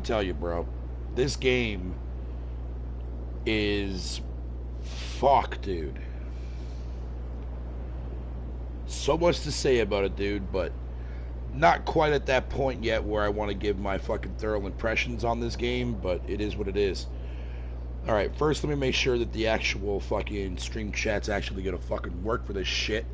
Tell you, bro, this game is fuck, dude. So much to say about it, dude, but not quite at that point yet where I want to give my fucking thorough impressions on this game, but it is what it is. Alright, first let me make sure that the actual fucking stream chat's actually gonna fucking work for this shit.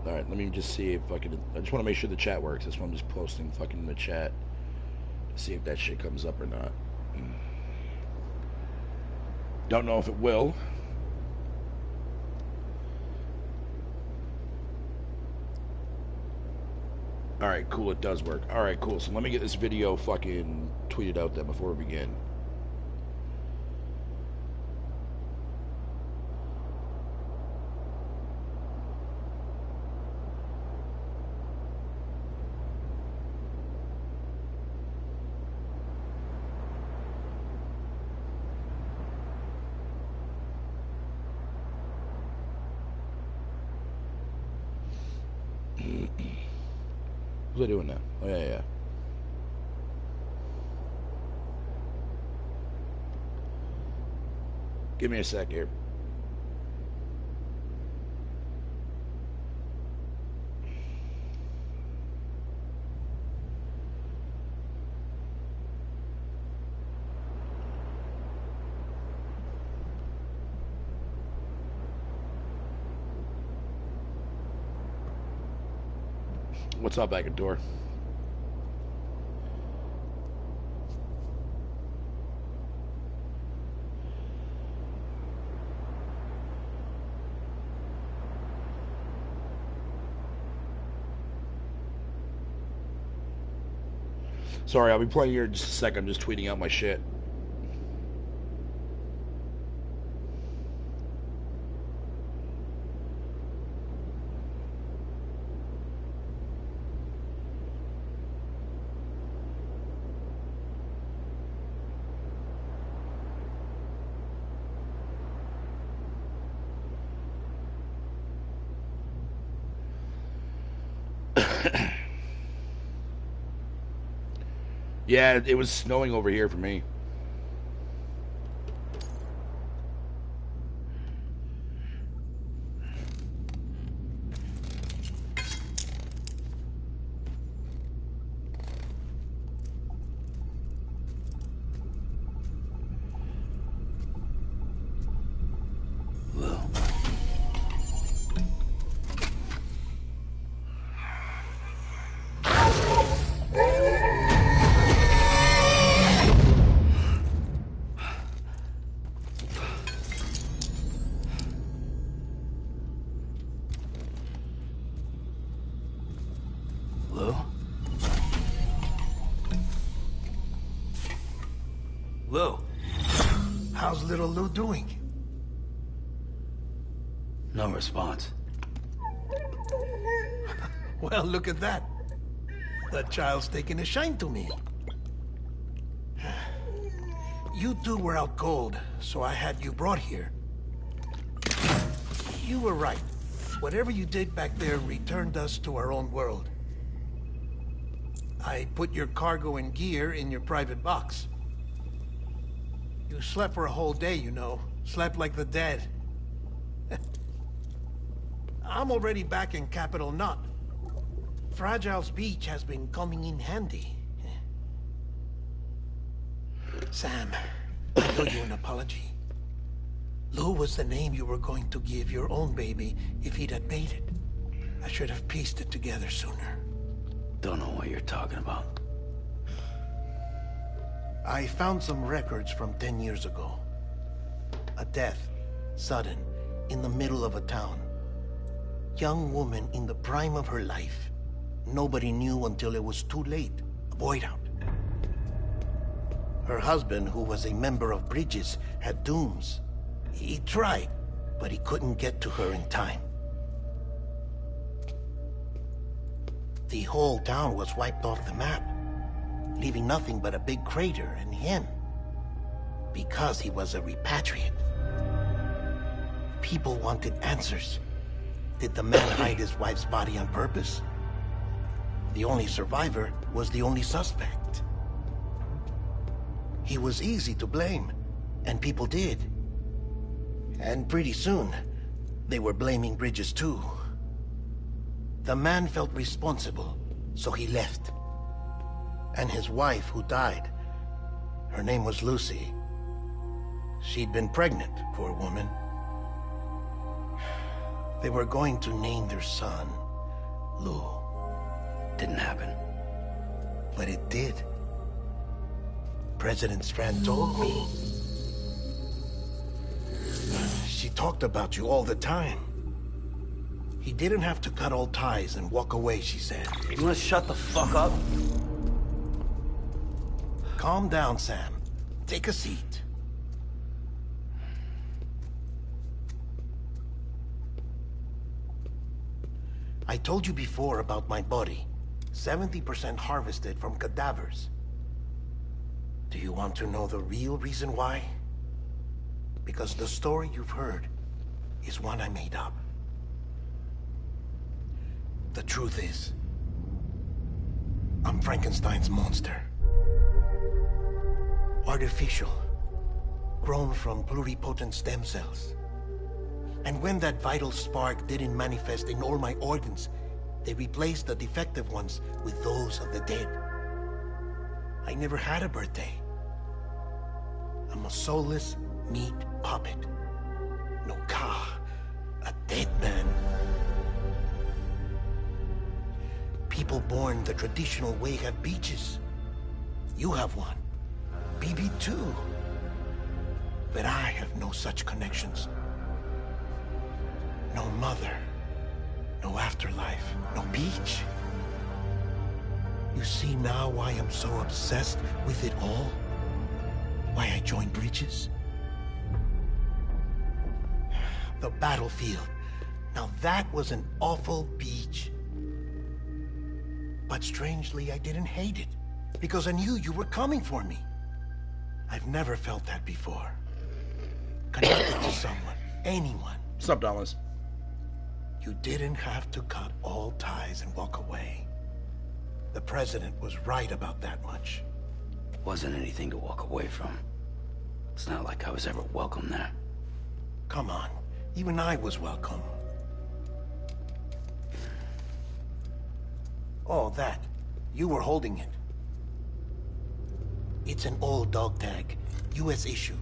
Alright, let me just see if I can... I just want to make sure the chat works. That's why I'm just posting fucking in the chat. To see if that shit comes up or not. Don't know if it will. Alright, cool, it does work. Alright, cool. So let me get this video fucking tweeted out there before we begin. What's I doing now? Oh, yeah. Give me a sec here. What's up, back at door? Sorry, I'll be playing here in just a sec. I'm just tweeting out my shit. Yeah, it was snowing over here for me. Lou. How's little Lou doing? No response. Well, look at that. That child's taking a shine to me. You two were out cold, so I had you brought here. You were right. Whatever you did back there returned us to our own world. I put your cargo and gear in your private box. You slept for a whole day, you know. Slept like the dead. I'm already back in Capital Knot. Fragile's beach has been coming in handy. Sam, I owe you an apology. Lou was the name you were going to give your own baby if he'd had made it. I should have pieced it together sooner. Don't know what you're talking about. I found some records from 10 years ago. A death, sudden, in the middle of a town. Young woman in the prime of her life. Nobody knew until it was too late. A void out. Her husband, who was a member of Bridges, had dooms. He tried, but he couldn't get to her in time. The whole town was wiped off the map. leaving nothing but a big crater and him. Because he was a repatriate. People wanted answers. Did the man hide his wife's body on purpose? The only survivor was the only suspect. He was easy to blame, and people did. And pretty soon, they were blaming Bridges too. The man felt responsible, so he left. And his wife, who died, her name was Lucy. She'd been pregnant, poor woman. They were going to name their son Lou. Didn't happen. But it did. President Strand told me. She talked about you all the time. He didn't have to cut all ties and walk away, she said. You wanna shut the fuck up? Calm down, Sam. Take a seat. I told you before about my body. 70% harvested from cadavers. Do you want to know the real reason why? Because the story you've heard is one I made up. The truth is, I'm Frankenstein's monster. Artificial. Grown from pluripotent stem cells. And when that vital spark didn't manifest in all my organs, they replaced the defective ones with those of the dead. I never had a birthday. I'm a soulless meat puppet. No car. A dead man. People born the traditional way have beaches. You have one. BB too. But I have no such connections. No mother. No afterlife. No beach. You see now why I'm so obsessed with it all? Why I joined Bridges? The battlefield. Now that was an awful beach. But strangely, I didn't hate it. Because I knew you were coming for me. I've never felt that before. Connected to someone. Anyone. What's up, Dallas? You didn't have to cut all ties and walk away. The president was right about that much. Wasn't anything to walk away from. It's not like I was ever welcome there. Come on. Even I was welcome. Oh, that. You were holding it. It's an old dog tag. U.S. issue.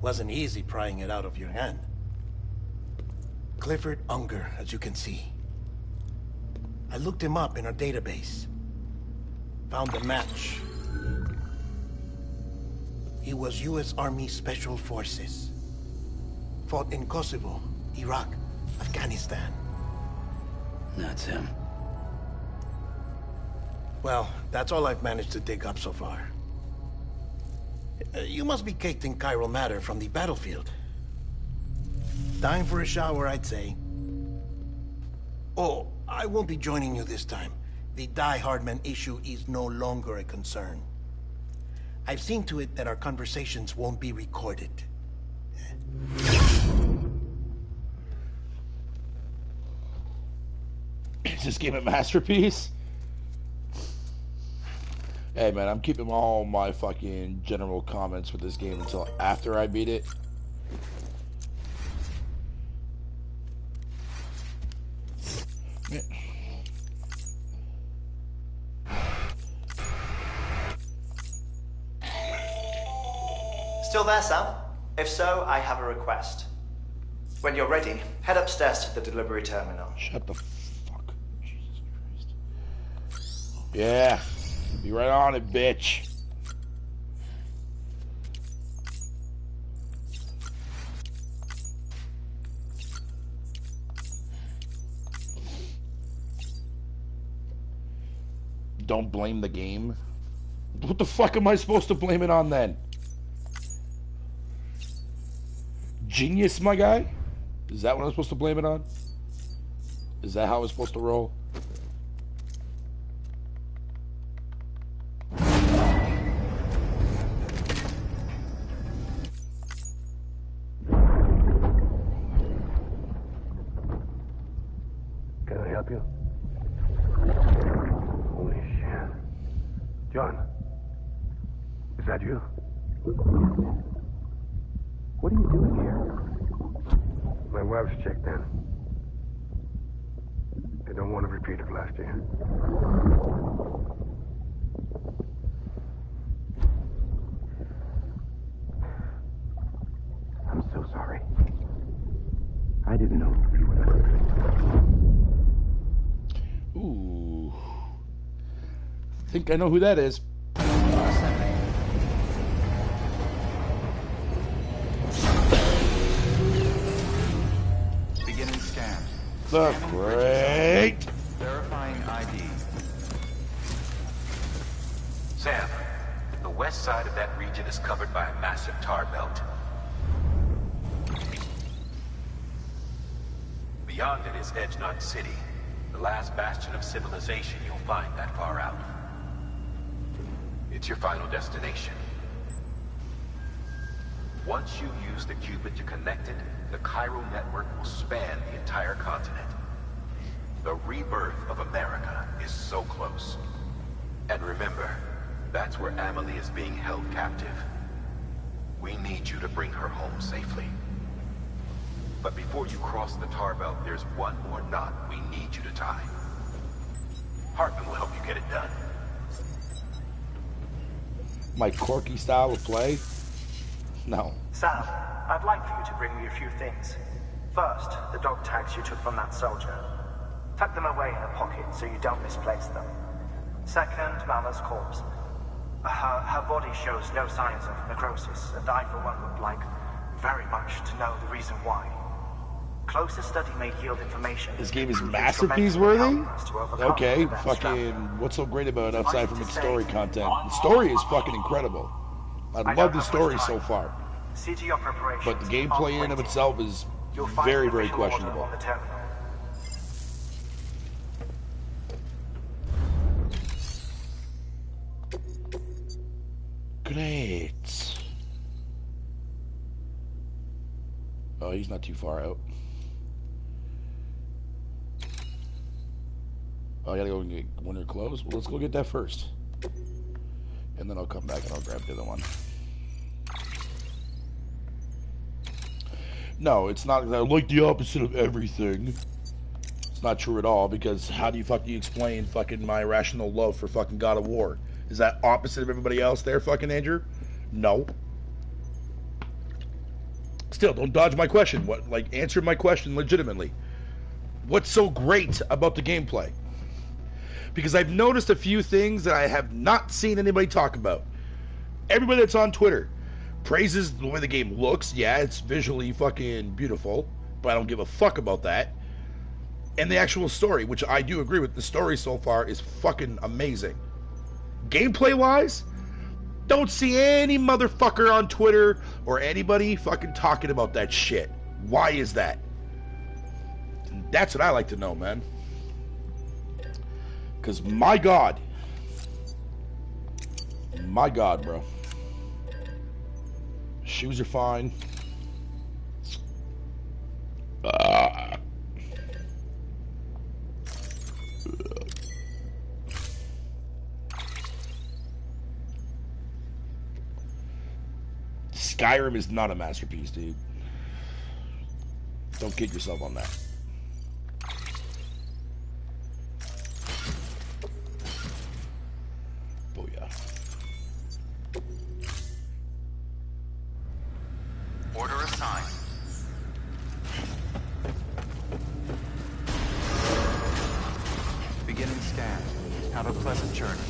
Wasn't easy prying it out of your hand. Clifford Unger, as you can see. I looked him up in our database. Found a match. He was U.S. Army Special Forces. Fought in Kosovo, Iraq, Afghanistan. That's him. Well, that's all I've managed to dig up so far. You must be caked in chiral matter from the battlefield. Time for a shower, I'd say. Oh, I won't be joining you this time. The Die Hardman issue is no longer a concern. I've seen to it that our conversations won't be recorded. Is this game a masterpiece? Hey man, I'm keeping all my fucking general comments with this game until after I beat it. Yeah. Still there, Sam? If so, I have a request. When you're ready, head upstairs to the delivery terminal. Shut the fuck. Jesus Christ. Yeah. Be right on it, bitch. Don't blame the game. What the fuck am I supposed to blame it on then? Genius, my guy? Is that what I'm supposed to blame it on? Is that how it's supposed to roll? John, is that you? What are you doing here? My wife's checked in. They don't want a repeat of last year. I'm so sorry. I didn't know you were there. Ooh. I think I know who that is. Beginning scan. The great. Verifying ID. Sam, the west side of that region is covered by a massive tar belt. Beyond it is Edgenut City, the last bastion of civilization you'll find that far out. It's your final destination. Once you use the Cupid to connect it, the Cairo network will span the entire continent. The rebirth of America is so close. And remember, that's where Amelie is being held captive. We need you to bring her home safely. But before you cross the tar belt, there's one more knot we need you to tie. Hartman will help you get it done. My quirky style of play? No. Sam, I'd like for you to bring me a few things. First, the dog tags you took from that soldier. Tuck them away in a pocket so you don't misplace them. Second, Mama's corpse. Her body shows no signs of necrosis, and I, for one, would like very much to know the reason why. Closer study may yield information. This game is masterpiece worthy? Okay, that fucking, struggle. what's so great about it aside from its story content? The story is fucking incredible. I love the story so far. See to your preparations. But the gameplay in and of itself is You'll find very, the very visual order questionable. on the terminal. Great. Oh, he's not too far out. Oh, I gotta go and get winter clothes? Well, let's go get that first. And then I'll come back and I'll grab the other one. No, it's not. I like the opposite of everything. It's not true at all, because how do you fucking explain fucking my irrational love for fucking God of War? Is that opposite of everybody else there, fucking Andrew? No. Still, don't dodge my question. What, like, answer my question legitimately. What's so great about the gameplay? Because I've noticed a few things that I have not seen anybody talk about. Everybody that's on Twitter praises the way the game looks. Yeah, it's visually fucking beautiful, but I don't give a fuck about that. And the actual story, which I do agree with. The story so far is fucking amazing. Gameplay-wise, don't see any motherfucker on Twitter or anybody fucking talking about that shit. Why is that? That's what I like to know, man. Because my God, bro. Shoes are fine. Skyrim is not a masterpiece, dude. Don't kid yourself on that. Booyah. Order assigned. Beginning scan. Have a pleasant journey.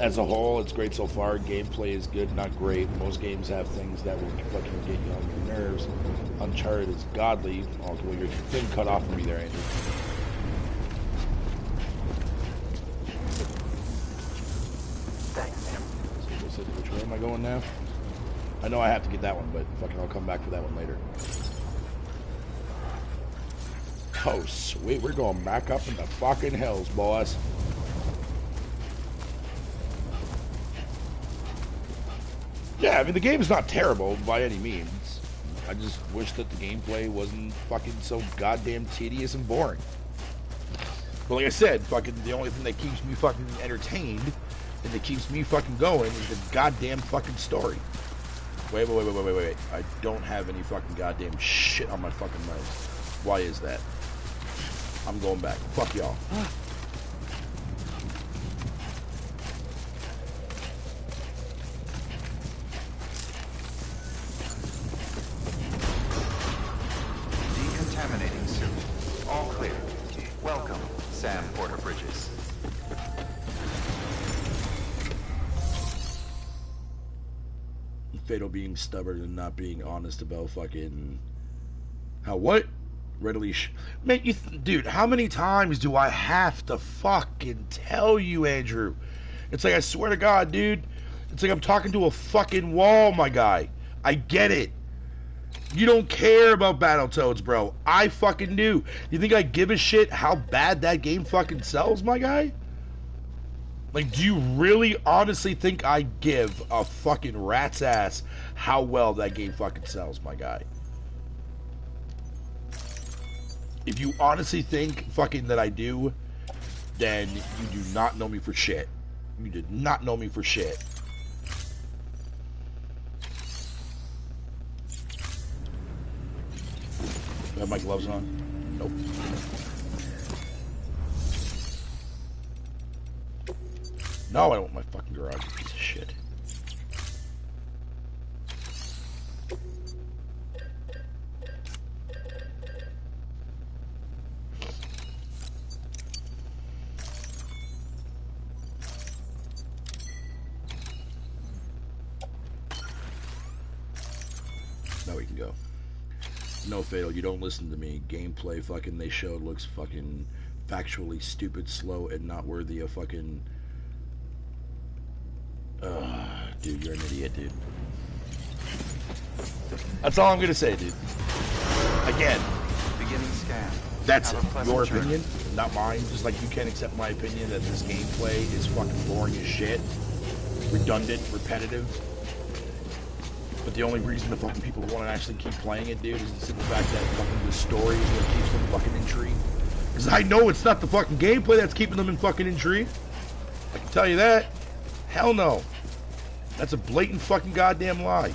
As a whole, it's great so far. Gameplay is good, not great. Most games have things that will fucking get you on your nerves. Uncharted is godly. Oh, well, your thing cut off from me there, Andrew. Thanks, man. So which way am I going now? I know I have to get that one, but fucking I'll come back for that one later. Oh, sweet. We're going back up in the fucking hills, boys. Yeah, I mean, the game is not terrible by any means. I just wish that the gameplay wasn't fucking so goddamn tedious and boring. But like I said, fucking the only thing that keeps me fucking entertained and that keeps me fucking going is the goddamn fucking story. Wait. I don't have any fucking goddamn shit on my fucking mouse. Why is that? I'm going back. Fuck y'all. Decontaminating suit. All clear. Welcome, Sam Porter Bridges. Fatal being stubborn and not being honest about fucking how what readily man you dude, how many times do I have to fucking tell you, Andrew? It's like, I swear to God, dude, it's like I'm talking to a fucking wall, my guy. I get it. You don't care about Battletoads, bro. I fucking do. You think I give a shit how bad that game fucking sells, my guy? Like, do you really honestly think I give a fucking rat's ass how well that game fucking sells, my guy? If you honestly think fucking that I do, then you do not know me for shit. You did not know me for shit. Do I have my gloves on? Nope. No, I don't want my fucking garage, you piece of shit. Now we can go. No, Fatal, you don't listen to me. Gameplay fucking they showed looks fucking factually stupid, slow, and not worthy of fucking... dude, you're an idiot, dude. That's all I'm gonna say, dude. Again, Beginning scan. that's Have a pleasant your journey. opinion, not mine. Just like you can't accept my opinion that this gameplay is fucking boring as shit, redundant, repetitive. But the only reason the fucking people want to actually keep playing it, dude, is the simple fact that fucking the story is what keeps them fucking intrigued. Because I know it's not the fucking gameplay that's keeping them in fucking intrigue. I can tell you that. Hell no. That's a blatant fucking goddamn lie.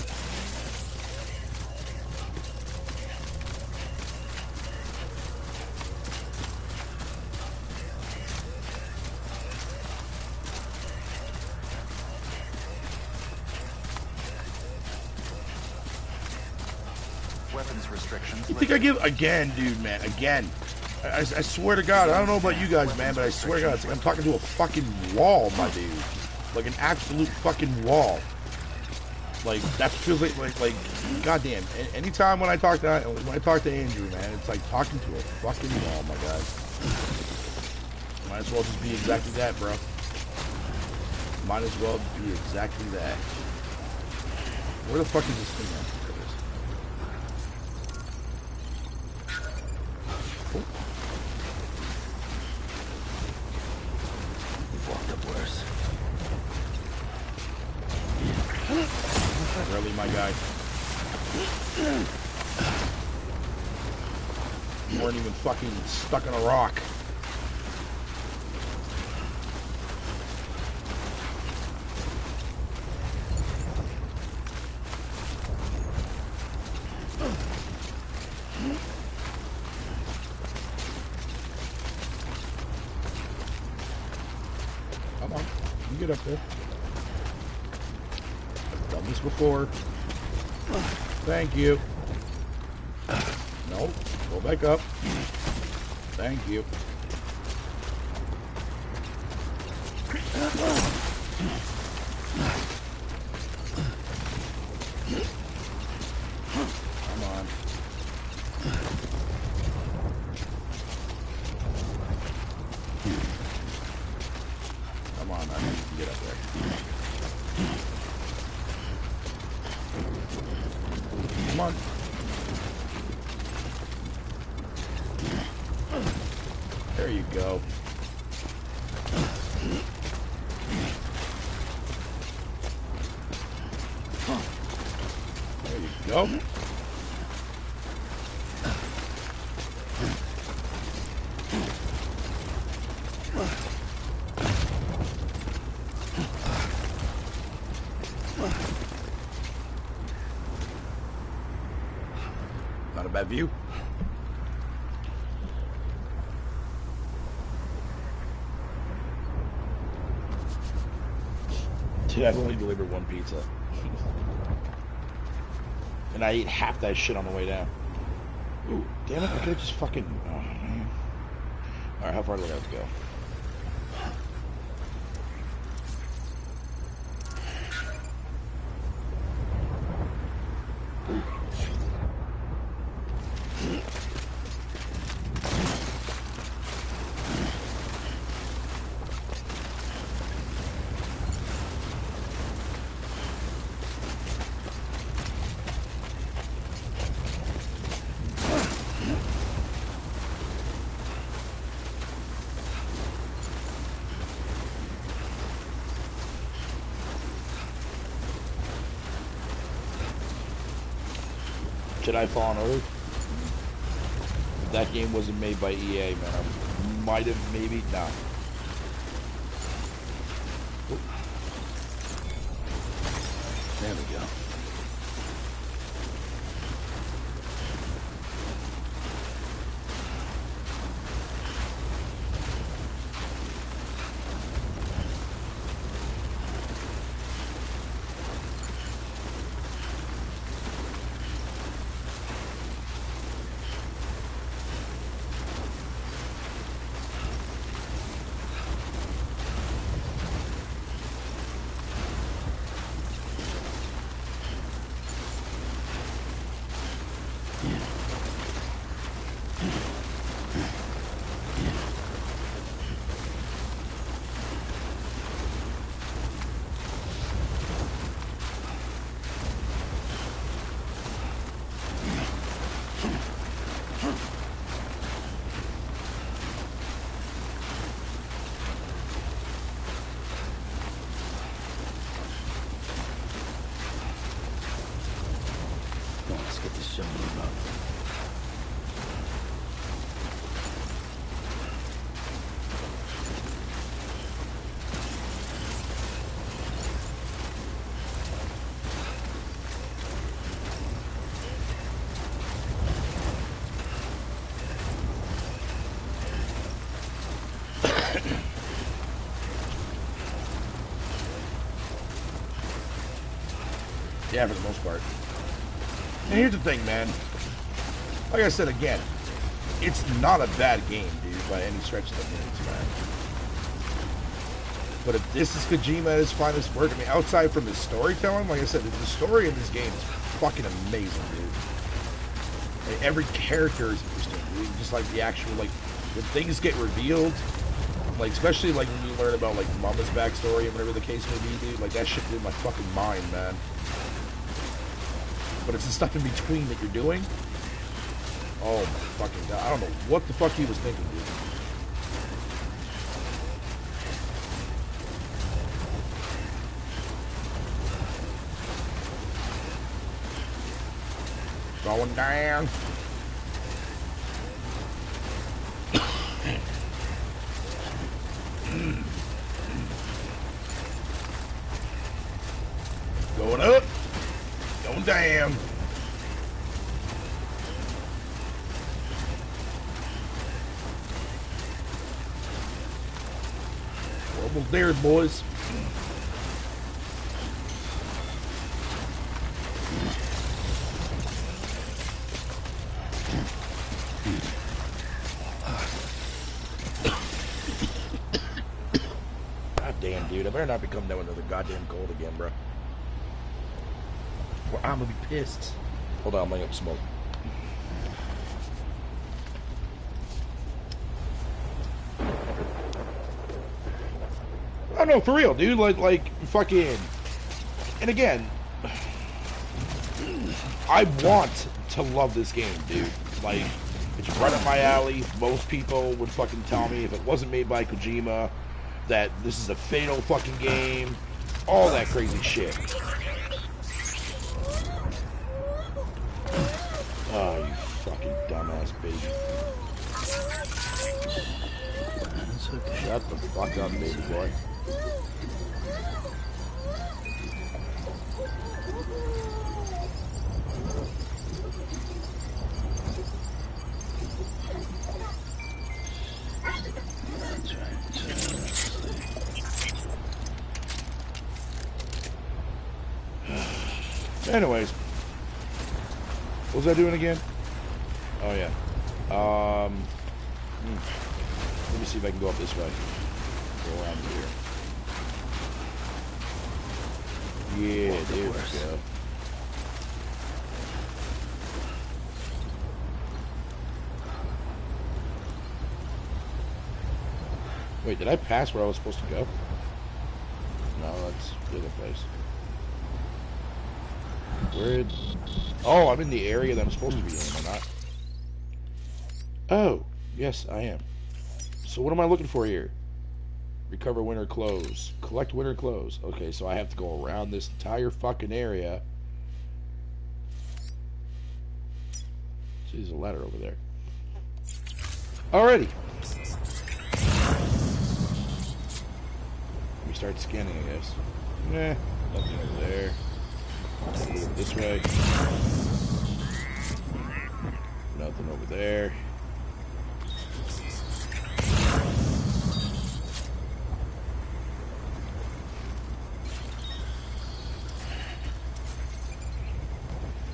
Weapons restrictions. You think I give again, dude, man? Again, I swear to God, I don't know about you guys, man, but I swear to God, it's like I'm talking to a fucking wall, my dude. Like an absolute fucking wall. Like that feels like goddamn. Anytime when I talk to Andrew, man, it's like talking to a fucking wall, my guy. Might as well just be exactly that, bro. Might as well be exactly that. Where the fuck is this thing at? Walked up worse. Really, my guy? You weren't even fucking stuck on a rock. Come on, you get up there. I've done this before. Thank you. No, go back up. Thank you. Come on. Come on, man. You can get up there. Come on. There you go. There you go. Not a bad view. Dude, I've only delivered one pizza. And I ate half that shit on the way down. Ooh, damn it, I could've just fucking... Oh, man. Alright, how far do I have to go? Should I Fall on Earth? That game wasn't made by EA, man. I might have, maybe, no. There we go. Let's get this show moving up. Yeah, for the most part. And here's the thing, man. Like I said again, it's not a bad game, dude, by any stretch of the means, man. But if this is Kojima at his finest work, I mean, outside from his storytelling, like I said, the story in this game is fucking amazing, dude. Like, every character is interesting, dude. Just like the actual, like, when things get revealed, like, especially like when you learn about like Mama's backstory and whatever the case may be, dude, like that shit blew my fucking mind, man. But it's the stuff in between that you're doing. Oh my fucking god. I don't know what the fuck he was thinking, dude. Going down. Going up. Going down. We're almost there, boys. God damn, dude. I better not become down another goddamn cold again, bro. Or I'm gonna be pissed. Hold on, I'm laying up smoke. I don't know, for real, dude. Like, fucking. And again, I want to love this game, dude. Like, it's right up my alley. Most people would fucking tell me if it wasn't made by Kojima that this is a fatal fucking game. All that crazy shit. Oh, you fucking dumbass baby. That's okay. Shut the fuck up, baby boy. Anyways, what was I doing again? Oh yeah. Let me see if I can go up this way. Go around here. Yeah, there we go. Wait, did I pass where I was supposed to go? No, that's the other place. Where? Oh, I'm in the area that I'm supposed to be in, am I not? Oh, yes, I am. So what am I looking for here? Recover winter clothes. Collect winter clothes. Okay, so I have to go around this entire fucking area. See, there's a ladder over there. Alrighty. Let me start scanning, I guess. Nothing over there. Nothing over this way. Nothing over there.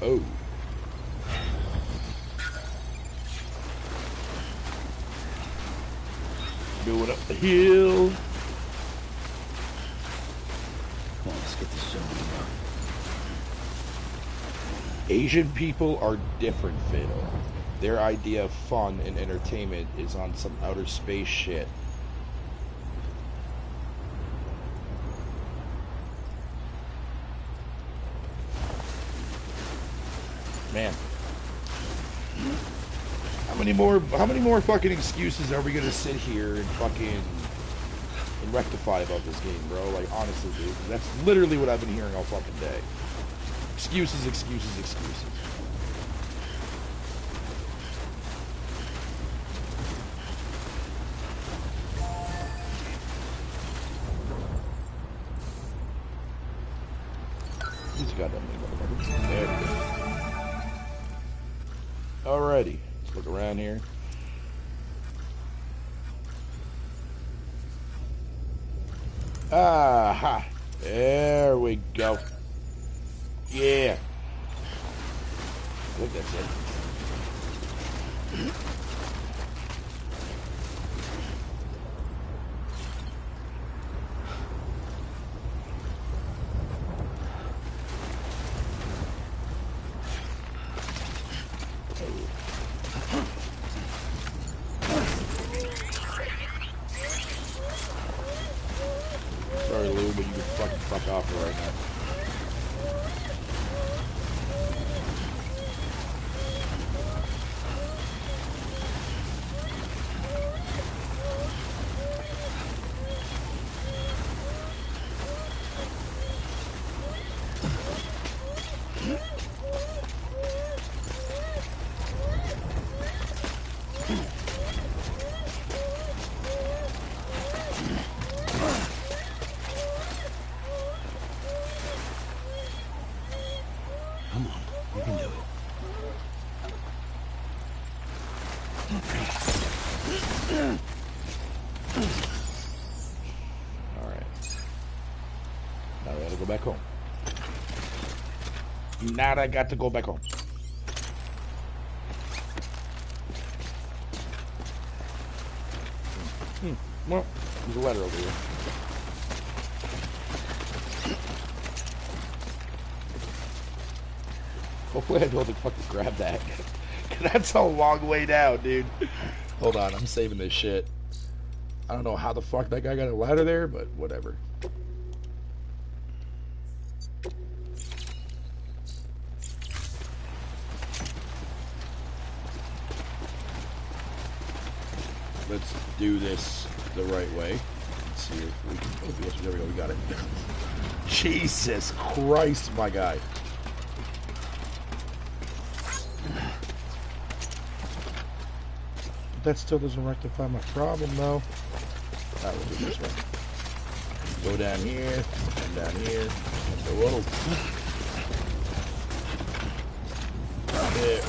Oh. Going up the hill. Come on, let's get this show on. Asian people are different, Fiddle. Their idea of fun and entertainment is on some outer space shit. Man. How many more fucking excuses are we gonna sit here and fucking and rectify about this game, bro? Like, honestly, dude. That's literally what I've been hearing all fucking day. Excuses, excuses, excuses. These goddamn motherfuckers. There we go. Alrighty. Let's look around here. Aha! There we go. Yeah. I think that's it. Sorry, Lou, but you can fucking fuck off right now. Come on, you can do it. Alright. Now I gotta go back home. Now I got to go back home. Well, there's a ladder over here. Hopefully I don't have to fucking grab that. That's a long way down, dude. Hold on, I'm saving this shit. I don't know how the fuck that guy got a ladder there, but whatever. Let's do this the right way. Let's see if we can. Oh, yes, there we go. We got it. Jesus Christ, my guy. That still doesn't rectify my problem, though. Alright, we'll do this one. Go down here, and down here, and go over. There.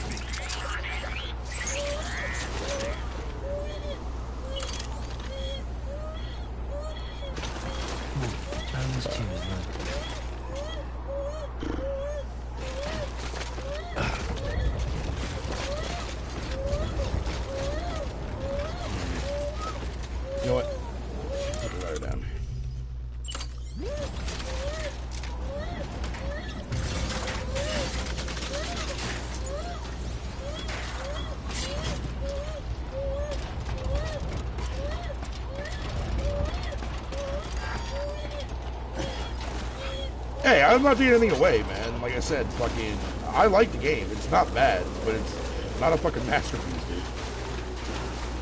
Hey, I'm not taking anything away, man. Like I said, fucking, I like the game. It's not bad, but it's not a fucking masterpiece, dude.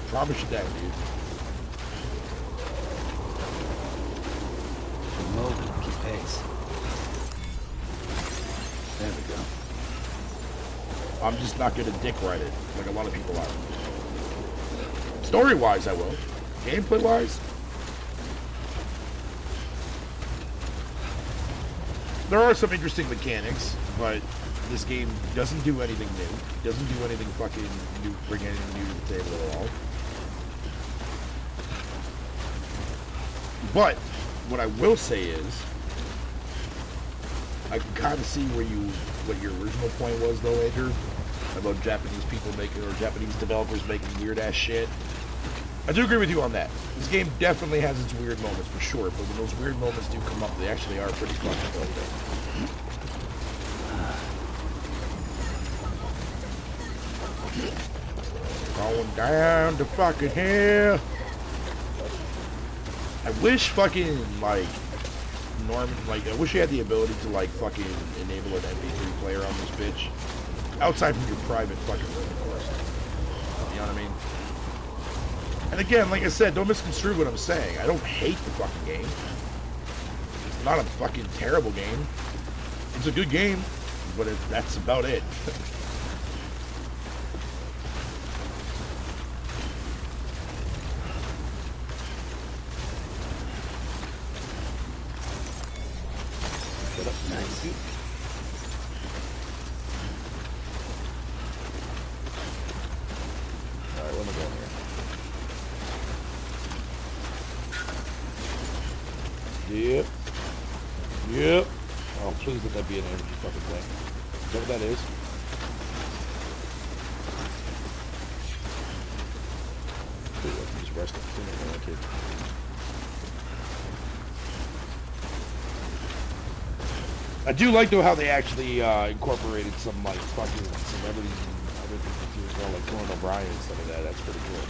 Promise you that, dude. Moving, keep pace. There we go. I'm just not gonna dick ride it like a lot of people are. Story-wise, I will. Gameplay-wise, there are some interesting mechanics, but this game doesn't do anything new. Doesn't do anything fucking new, bring anything new to the table at all. But what I will say is, I can kind of see what your original point was, though, Andrew, about Japanese people making, or Japanese developers making weird ass shit. I do agree with you on that. This game definitely has its weird moments for sure, but when those weird moments do come up, they actually are pretty fucking well done. Going down to fucking hell. I wish fucking, like, Norman, like, I wish you had the ability to, like, fucking enable an MP3 player on this bitch. Outside from your private fucking room, of course. You know what I mean? And again, like I said, don't misconstrue what I'm saying. I don't hate the fucking game. It's not a fucking terrible game. It's a good game, but that's about it. Nice. Alright, where am I going here? Yep. Yep. Oh, please let that be an energy fucking thing. Is that what that is? Ooh, I can just rest it. Okay. I do like though how they actually incorporated some like fucking celebrities and other people too as well, like Conan O'Brien and stuff like that. That's pretty cool.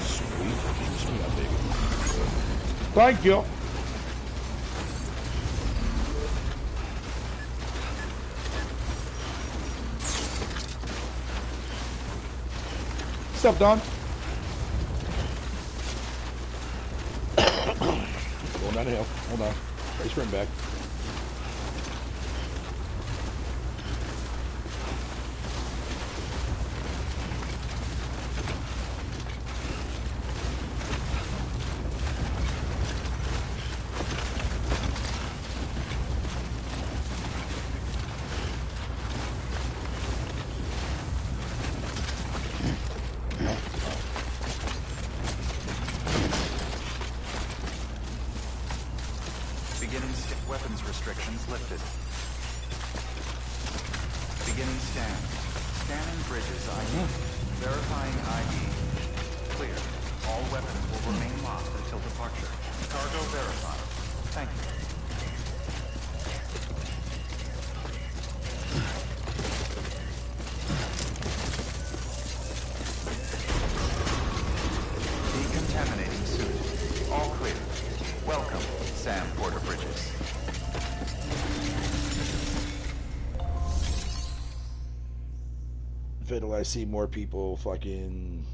Sweet. Juice me up, baby. Thank you. What's up, Don? Going down the hill. Hold on. Race rim back. Weapons restrictions lifted. Beginning scan. Scanning bridges ID. Verifying ID. Clear. All weapons will remain locked until departure. Cargo verified. Thank you. Decontaminating suit. All clear. Welcome, Sam Porter Bridges. Fiddle, I see more people fucking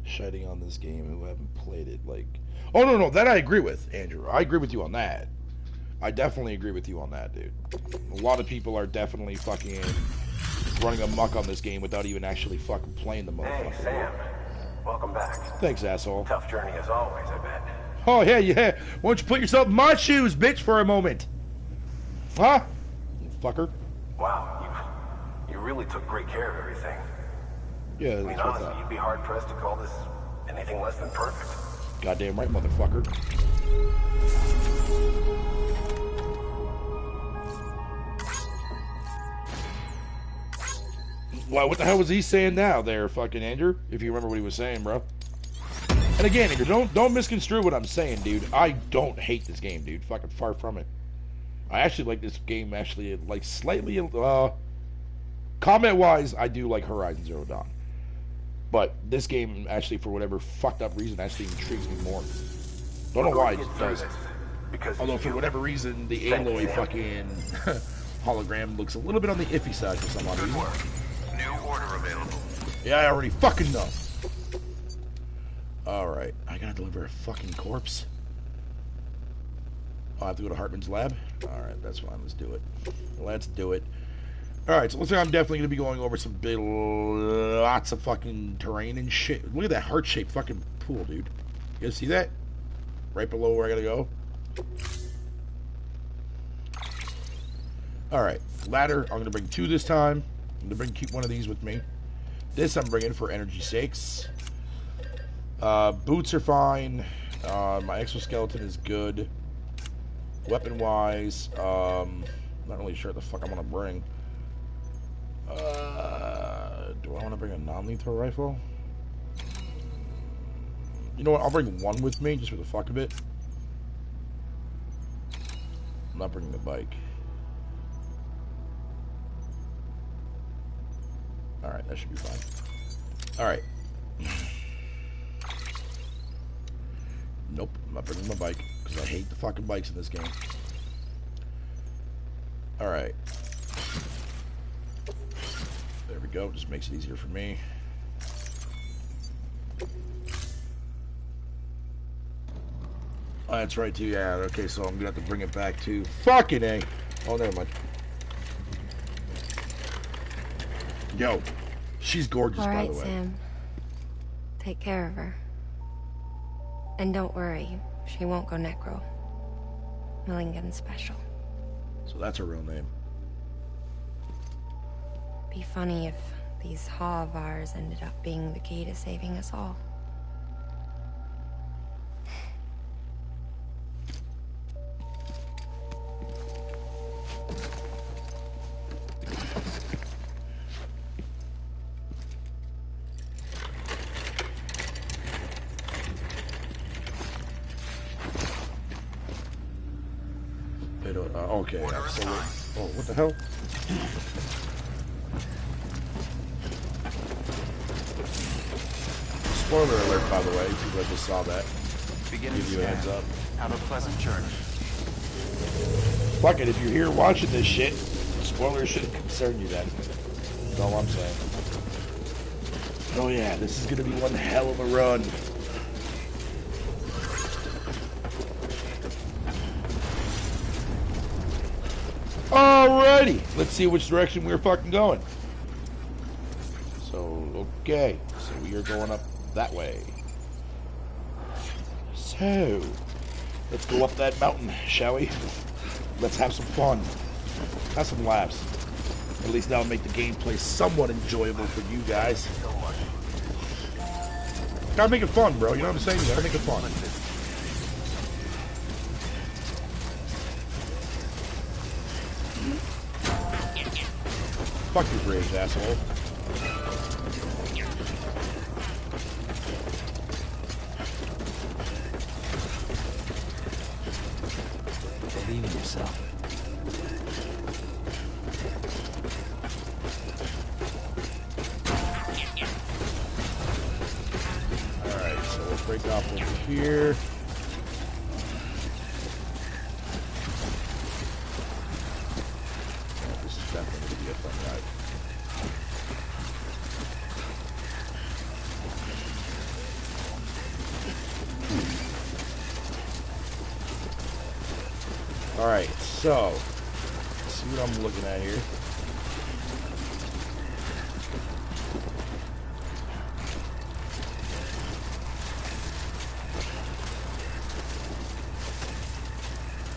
shiting on this game who haven't played it. Like, oh no, that I agree with, Andrew. I agree with you on that. I definitely agree with you on that, dude. A lot of people are definitely fucking running amok on this game without even actually fucking playing the motherfucker. Hey, Sam. Welcome back. Thanks, asshole. Tough journey as always, I bet. Oh, yeah. Why don't you put yourself in my shoes, bitch, for a moment? Huh? You fucker. Wow, you really took great care of everything. Yeah, I mean, that's what's honestly, up. you'd be hard-pressed to call this anything less than perfect. Goddamn right, motherfucker. Well, what the hell was he saying now there, fucking Andrew? If you remember what he was saying, bro. And again, Andrew, don't misconstrue what I'm saying, dude. I don't hate this game, dude. Fucking far from it. I actually like this game, actually, like, slightly, Combat-wise, I do like Horizon Zero Dawn. But this game, actually, for whatever fucked up reason, actually intrigues me more. Don't know why it does. Although, for whatever reason, the Aloy fucking hologram looks a little bit on the iffy side for some odd reason. New order available. Yeah, I already fucking know. Alright, I gotta deliver a fucking corpse. I'll have to go to Hartman's lab? Alright, that's fine, let's do it. Let's do it. Alright, so looks like I'm definitely gonna be going over some big, lots of fucking terrain and shit. Look at that heart-shaped fucking pool, dude. You guys see that? Right below where I gotta go. Alright, ladder, I'm gonna bring 2 this time. I'm gonna keep one of these with me. This I'm bringing for energy sakes. Boots are fine. My exoskeleton is good. Weapon-wise, not really sure what the fuck I want to bring. Do I want to bring a non-lethal rifle? You know what? I'll bring 1 with me, just for the fuck of it. I'm not bringing the bike. Alright, that should be fine. Alright. Nope, I'm not bringing my bike, because I hate the fucking bikes in this game. Alright. There we go, just makes it easier for me. Oh, that's right, too, yeah, okay, so I'm gonna have to bring it back to... Fucking A! Oh, never mind. Yo, she's gorgeous, All right, by the way. Sam. Take care of her. And don't worry, she won't go necro. Milligan special. So that's her real name. Be funny if these Ha of ours ended up being the key to saving us all. Okay, yeah, so oh, what the hell? Spoiler alert, by the way, people that just saw that. Beginning Give you a heads up. Have a pleasant journey. Fuck it, if you're here watching this shit, spoilers shouldn't concern you then. That's all I'm saying. Oh yeah, this is gonna be one hell of a run. Alrighty, let's see which direction we're fucking going. So, okay, so we are going up that way. So, let's go up that mountain, shall we? Let's have some fun. Have some laughs. At least that'll make the gameplay somewhat enjoyable for you guys. Gotta make it fun, bro. You know what I'm saying? You gotta make it fun. Fuck your bridge, asshole. Believe in yourself. Alright, so we'll break off over here. Oh, this is definitely going to be a fun ride. Alright, so let's see what I'm looking at here.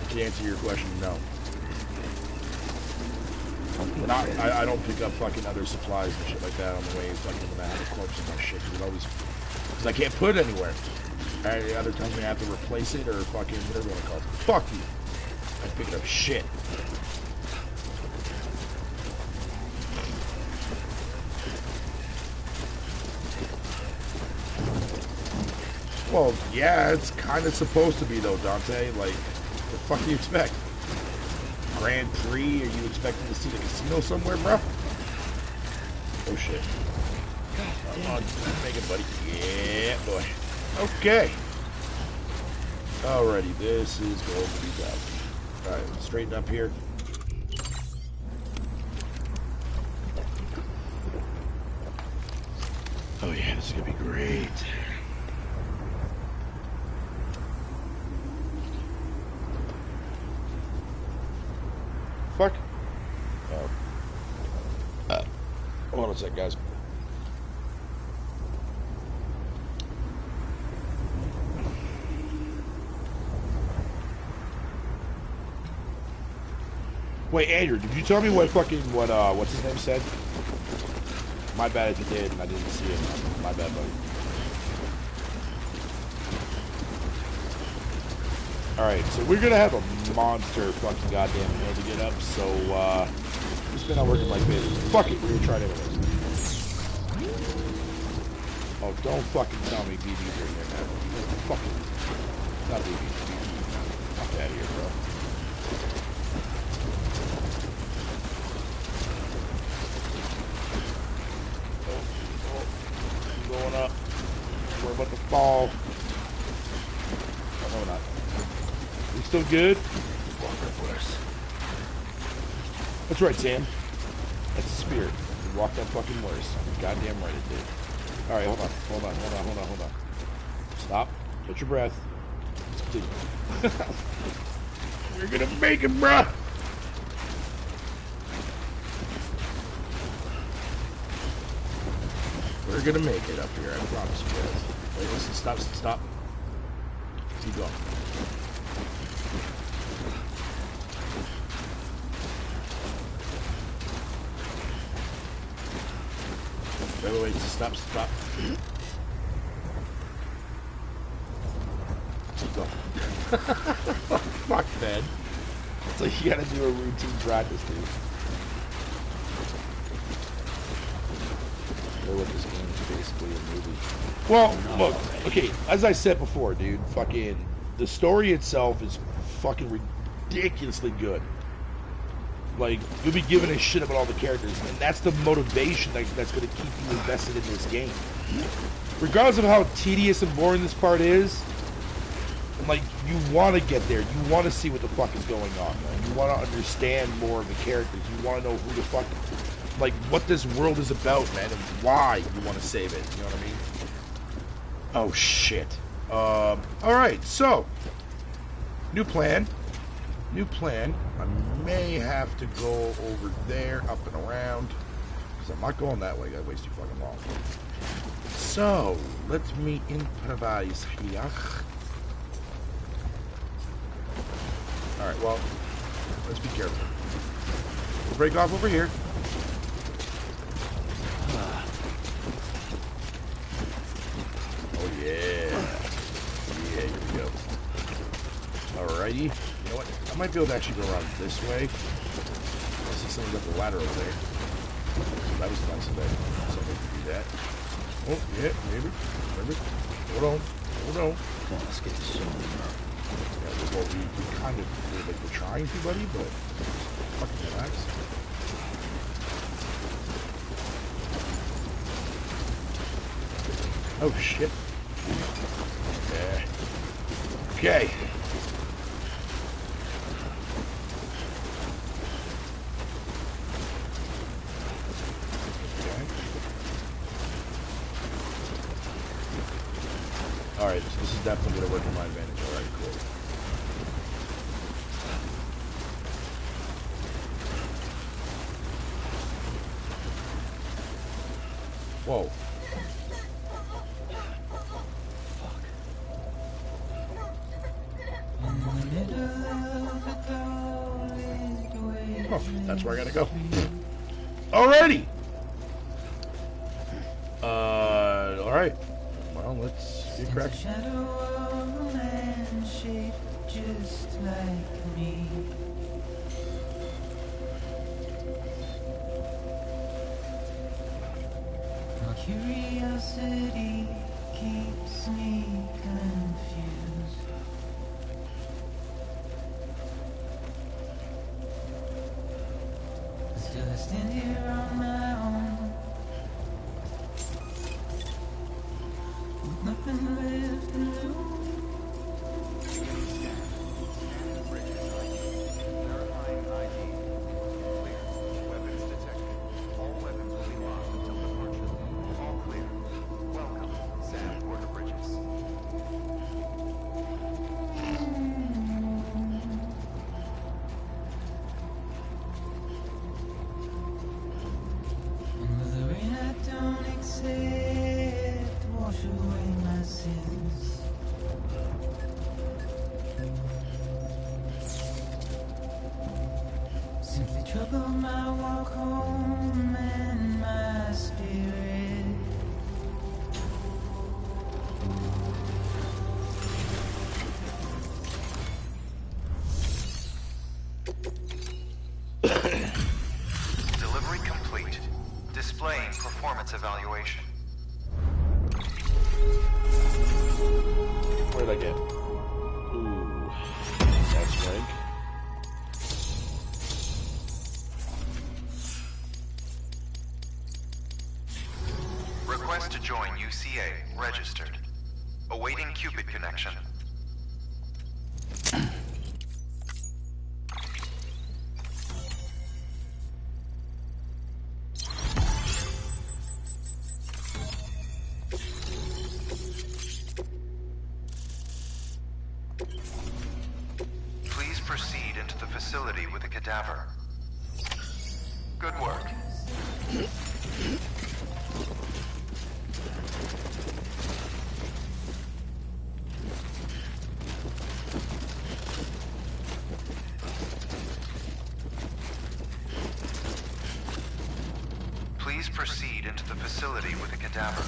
To answer your question, no. I don't pick up fucking other supplies and shit like that on the way fucking when I have a corpse and my shit, because I can't put it anywhere. It either tells me I have to replace it or fucking whatever you want to call it. Fuck you. I'm picking up shit. Well, yeah, it's kind of supposed to be though, Dante. Like, the fuck do you expect? Grand Prix? Are you expecting to see the casino somewhere, bro? Oh shit. Come on, make it, buddy. Yeah, boy. Okay. Alrighty, this is going to be tough. Alright, straighten up here. Oh yeah, this is gonna be great. Fuck. Oh. Hold on a sec, guys. Wait, Andrew, did you tell me what fucking what's his name said? My bad if you did and I didn't see it. My bad, buddy. Alright, so we're gonna have a monster fucking goddamn hill to get up, so it's been not working like this. Fuck it, we're gonna try it anyways. Oh, don't fucking tell me BB's right there, man. Fucking not BB. Fuck out of here, bro. Going up. We're about to fall. Oh, no, we're not. We still good? Walk worse. That's right, Sam. That's the spirit. You walk that fucking worse. Goddamn right it did. Alright, hold on. Stop. Catch your breath. Let's continue. We're gonna make it, bruh! We're gonna make it up here, I promise you guys. Wait, listen, stop. Keep going. Wait, stop. Keep going. Fuck, man. It's like you gotta do a routine practice, dude. What this game is basically a movie. Well, look, okay, as I said before, dude, fucking, the story itself is fucking ridiculously good. Like, you'll be giving a shit about all the characters, and that's the motivation that's going to keep you invested in this game. Regardless of how tedious and boring this part is, like, you want to get there. You want to see what the fuck is going on, man. You want to understand more of the characters. You want to know who the fuck, like, what this world is about, man, and why you want to save it. You know what I mean? Oh, shit. Alright, so, new plan. I may have to go over there, up and around, because I'm not going that way. That way's too fucking long. So, let me improvise here. Alright, well, let's be careful. We'll break off over here. Oh, yeah. Yeah, here we go. Alrighty. You know what? I might be able to actually go around this way. I see someone got the ladder over there. That was nice of that. Somebody could do that. Oh, yeah, maybe. Hold on. Come on, let's get this show. Yeah, well, we kind of, we're trying to, buddy, but fucking relax. Oh, shit. Yeah. Okay. Alright, so this is definitely going to work in my advantage. Alright, cool. Whoa. Oh, that's where I gotta go. Alrighty! Alright. Well, let's get cracking. Shadow of a man shaped just like me. My curiosity keeps me confused. Still I stand here on my own, nothing left to lose. Scanning bridges ID. Verifying ID. Clear. Weapons detected. All weapons will be locked until departure. All clear. Welcome, Sam Porter Bridges. And with the rain I don't accept, wash away my sins. Simply trouble my walk home and my spirit. Delivery complete. Displaying performance evaluation. What did I get? Ooh, that's rank. Request to join UCA. Registered. Awaiting Cupid connection. Please proceed into the facility with a cadaver. Good work. Please proceed into the facility with a cadaver.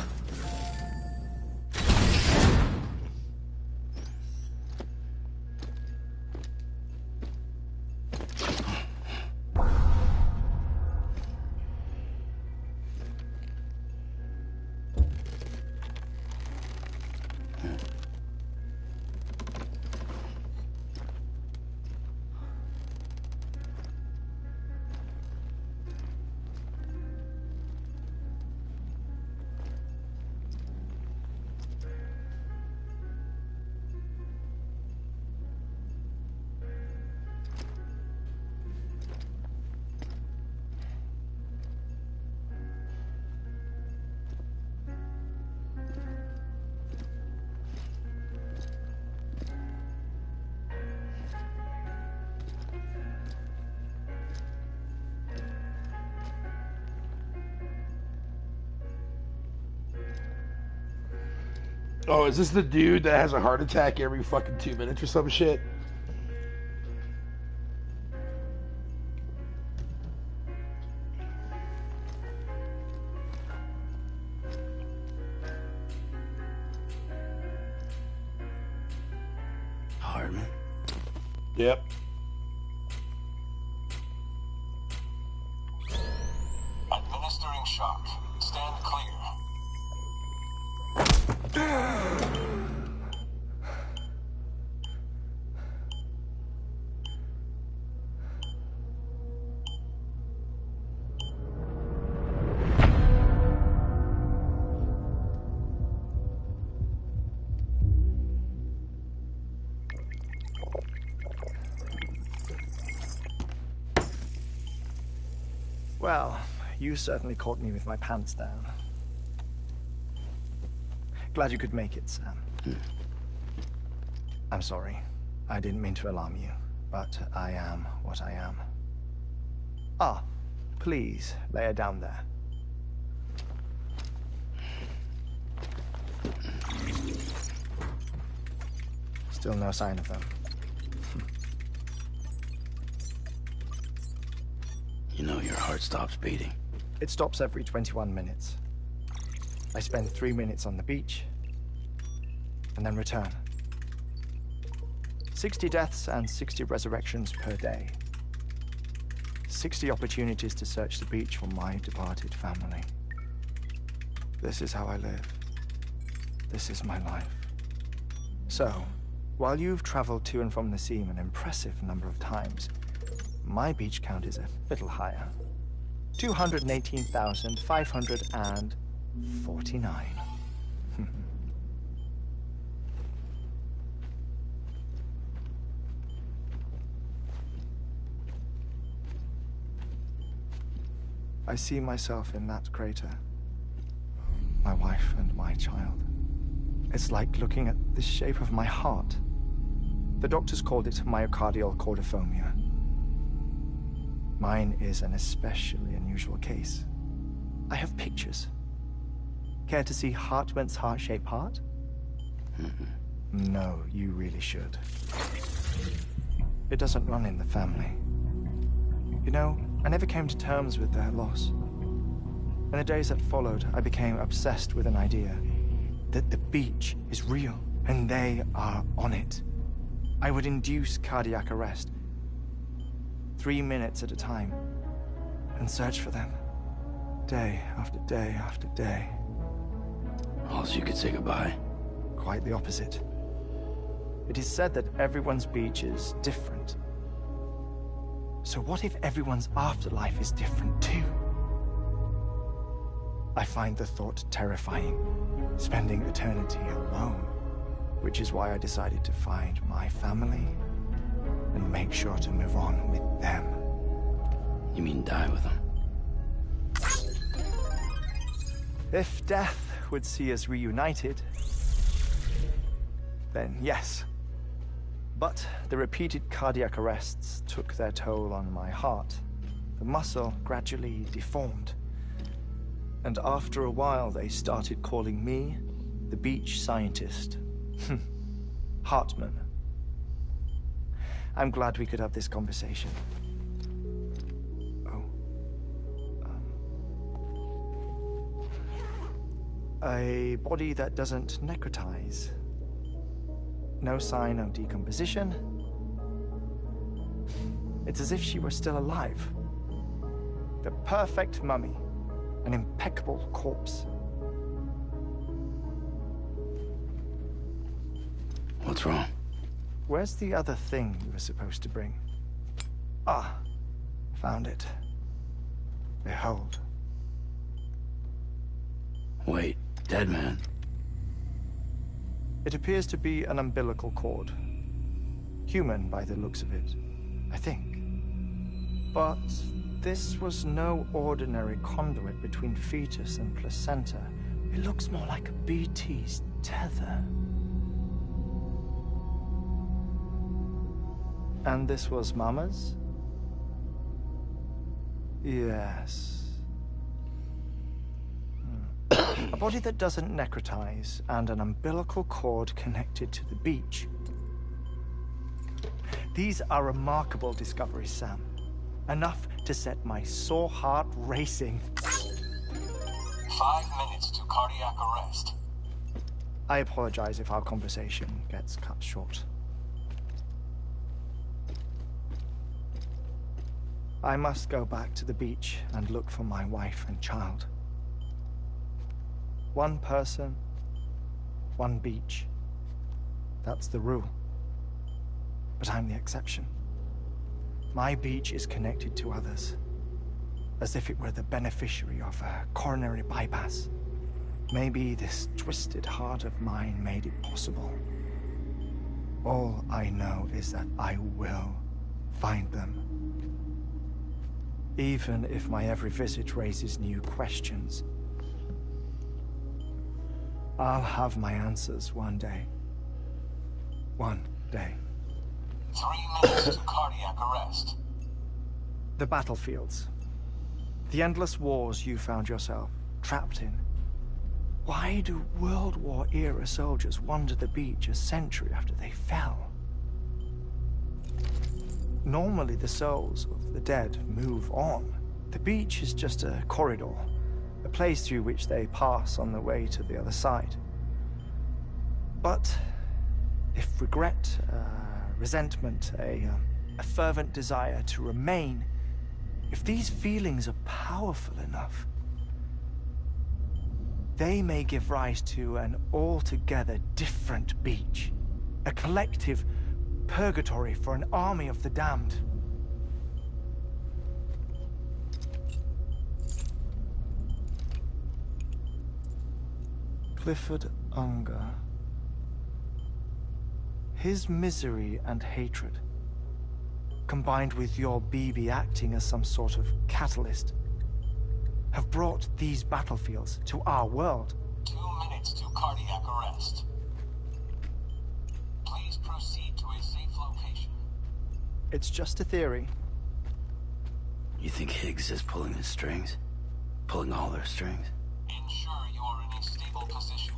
Oh, is this the dude that has a heart attack every fucking 2 minutes or some shit? Hardman. Yep. Administering shock. Stand clear. Well, you certainly caught me with my pants down. Glad you could make it, Sam. I'm sorry. I didn't mean to alarm you, but I am what I am. Ah, please, lay her down there. Still no sign of them. You know your heart stops beating. It stops every 21 minutes. I spend 3 minutes on the beach, and then return. 60 deaths and 60 resurrections per day. 60 opportunities to search the beach for my departed family. This is how I live. This is my life. So, while you've traveled to and from the sea an impressive number of times, my beach count is a little higher. 218,549. I see myself in that crater. My wife and my child. It's like looking at the shape of my heart. The doctors called it myocardial cordiformia. Mine is an especially unusual case. I have pictures. Care to see Hartman's heart-shaped heart? No, you really should. It doesn't run in the family. You know, I never came to terms with their loss. In the days that followed, I became obsessed with an idea that the beach is real, and they are on it. I would induce cardiac arrest, 3 minutes at a time, and search for them, day after day after day. Also, you could say goodbye. Quite the opposite. It is said that everyone's beach is different. So what if everyone's afterlife is different too? I find the thought terrifying, spending eternity alone, which is why I decided to find my family and make sure to move on with them. You mean die with them? If death would see us reunited, then yes. But the repeated cardiac arrests took their toll on my heart. The muscle gradually deformed. And after a while, they started calling me the beach scientist. Hartman. I'm glad we could have this conversation. Oh. A body that doesn't necrotize. No sign of decomposition. It's as if she were still alive. The perfect mummy. An impeccable corpse. What's wrong? Where's the other thing you were supposed to bring? Ah, found it. Behold. Wait, dead man? It appears to be an umbilical cord. Human by the looks of it, I think. But this was no ordinary conduit between fetus and placenta. It looks more like a BT's tether. And this was Mama's? Yes. A body that doesn't necrotize, and an umbilical cord connected to the beach. These are remarkable discoveries, Sam. Enough to set my sore heart racing. 5 minutes to cardiac arrest. I apologize if our conversation gets cut short. I must go back to the beach and look for my wife and child. One person, one beach. That's the rule. But I'm the exception. My beach is connected to others, as if it were the beneficiary of a coronary bypass. Maybe this twisted heart of mine made it possible. All I know is that I will find them. Even if my every visit raises new questions. I'll have my answers one day. One day. 3 minutes to cardiac arrest. The battlefields. The endless wars you found yourself trapped in. Why do World War-era soldiers wander the beach a century after they fell? Normally the souls of the dead move on. The beach is just a corridor, a place through which they pass on the way to the other side. But if regret, resentment, a fervent desire to remain, if these feelings are powerful enough, they may give rise to an altogether different beach, a collective purgatory for an army of the damned. Clifford Unger. His misery and hatred, combined with your BB acting as some sort of catalyst, have brought these battlefields to our world. 2 minutes to cardiac arrest. Please proceed to a safe location. It's just a theory. You think Higgs is pulling the strings? Pulling all their strings? Ensure you are in a stable position.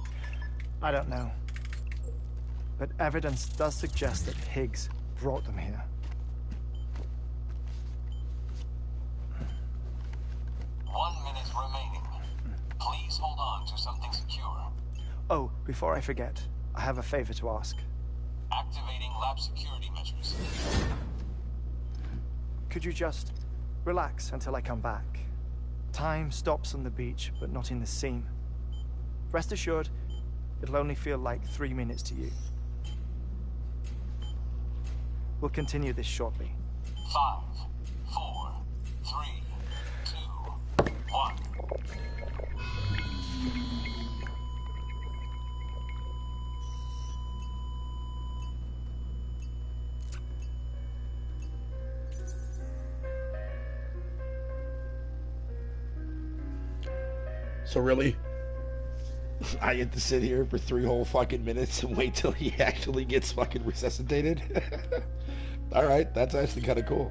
I don't know. But evidence does suggest that Higgs brought them here. 1 minute remaining. Please hold on to something secure. Oh, before I forget, I have a favor to ask. Activating lab security measures. Could you just relax until I come back? Time stops on the beach, but not in the scene. Rest assured, it'll only feel like 3 minutes to you. We'll continue this shortly. 5, 4, 3, 2, 1. So really, I get to sit here for 3 whole fucking minutes and wait till he actually gets fucking resuscitated? Alright, that's actually kind of cool.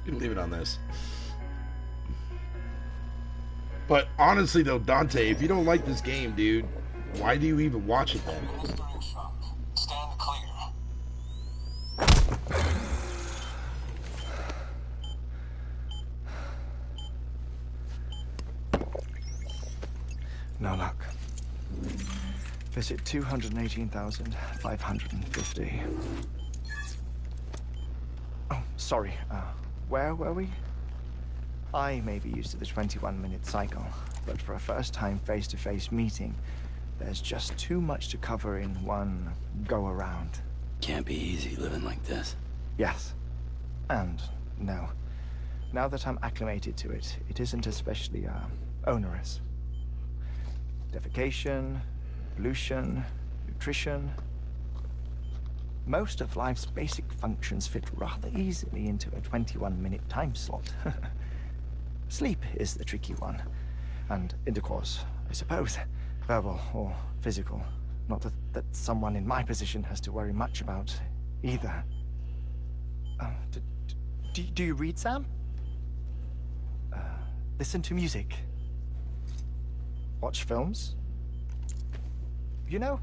You can leave it on this. But honestly though, Dante, if you don't like this game, dude, why do you even watch it then? Stand clear. No luck. Visit 218,550. Oh, sorry. Where were we? I may be used to the 21-minute cycle, but for a first-time face-to-face meeting, there's just too much to cover in one go-around. Can't be easy living like this. Yes. And no. Now that I'm acclimated to it, it isn't especially, onerous. Defecation, pollution, nutrition. Most of life's basic functions fit rather easily into a 21-minute time slot. Sleep is the tricky one. And intercourse, I suppose. Verbal or physical. Not that someone in my position has to worry much about either. Do you read, Sam? Listen to music. Watch films? You know,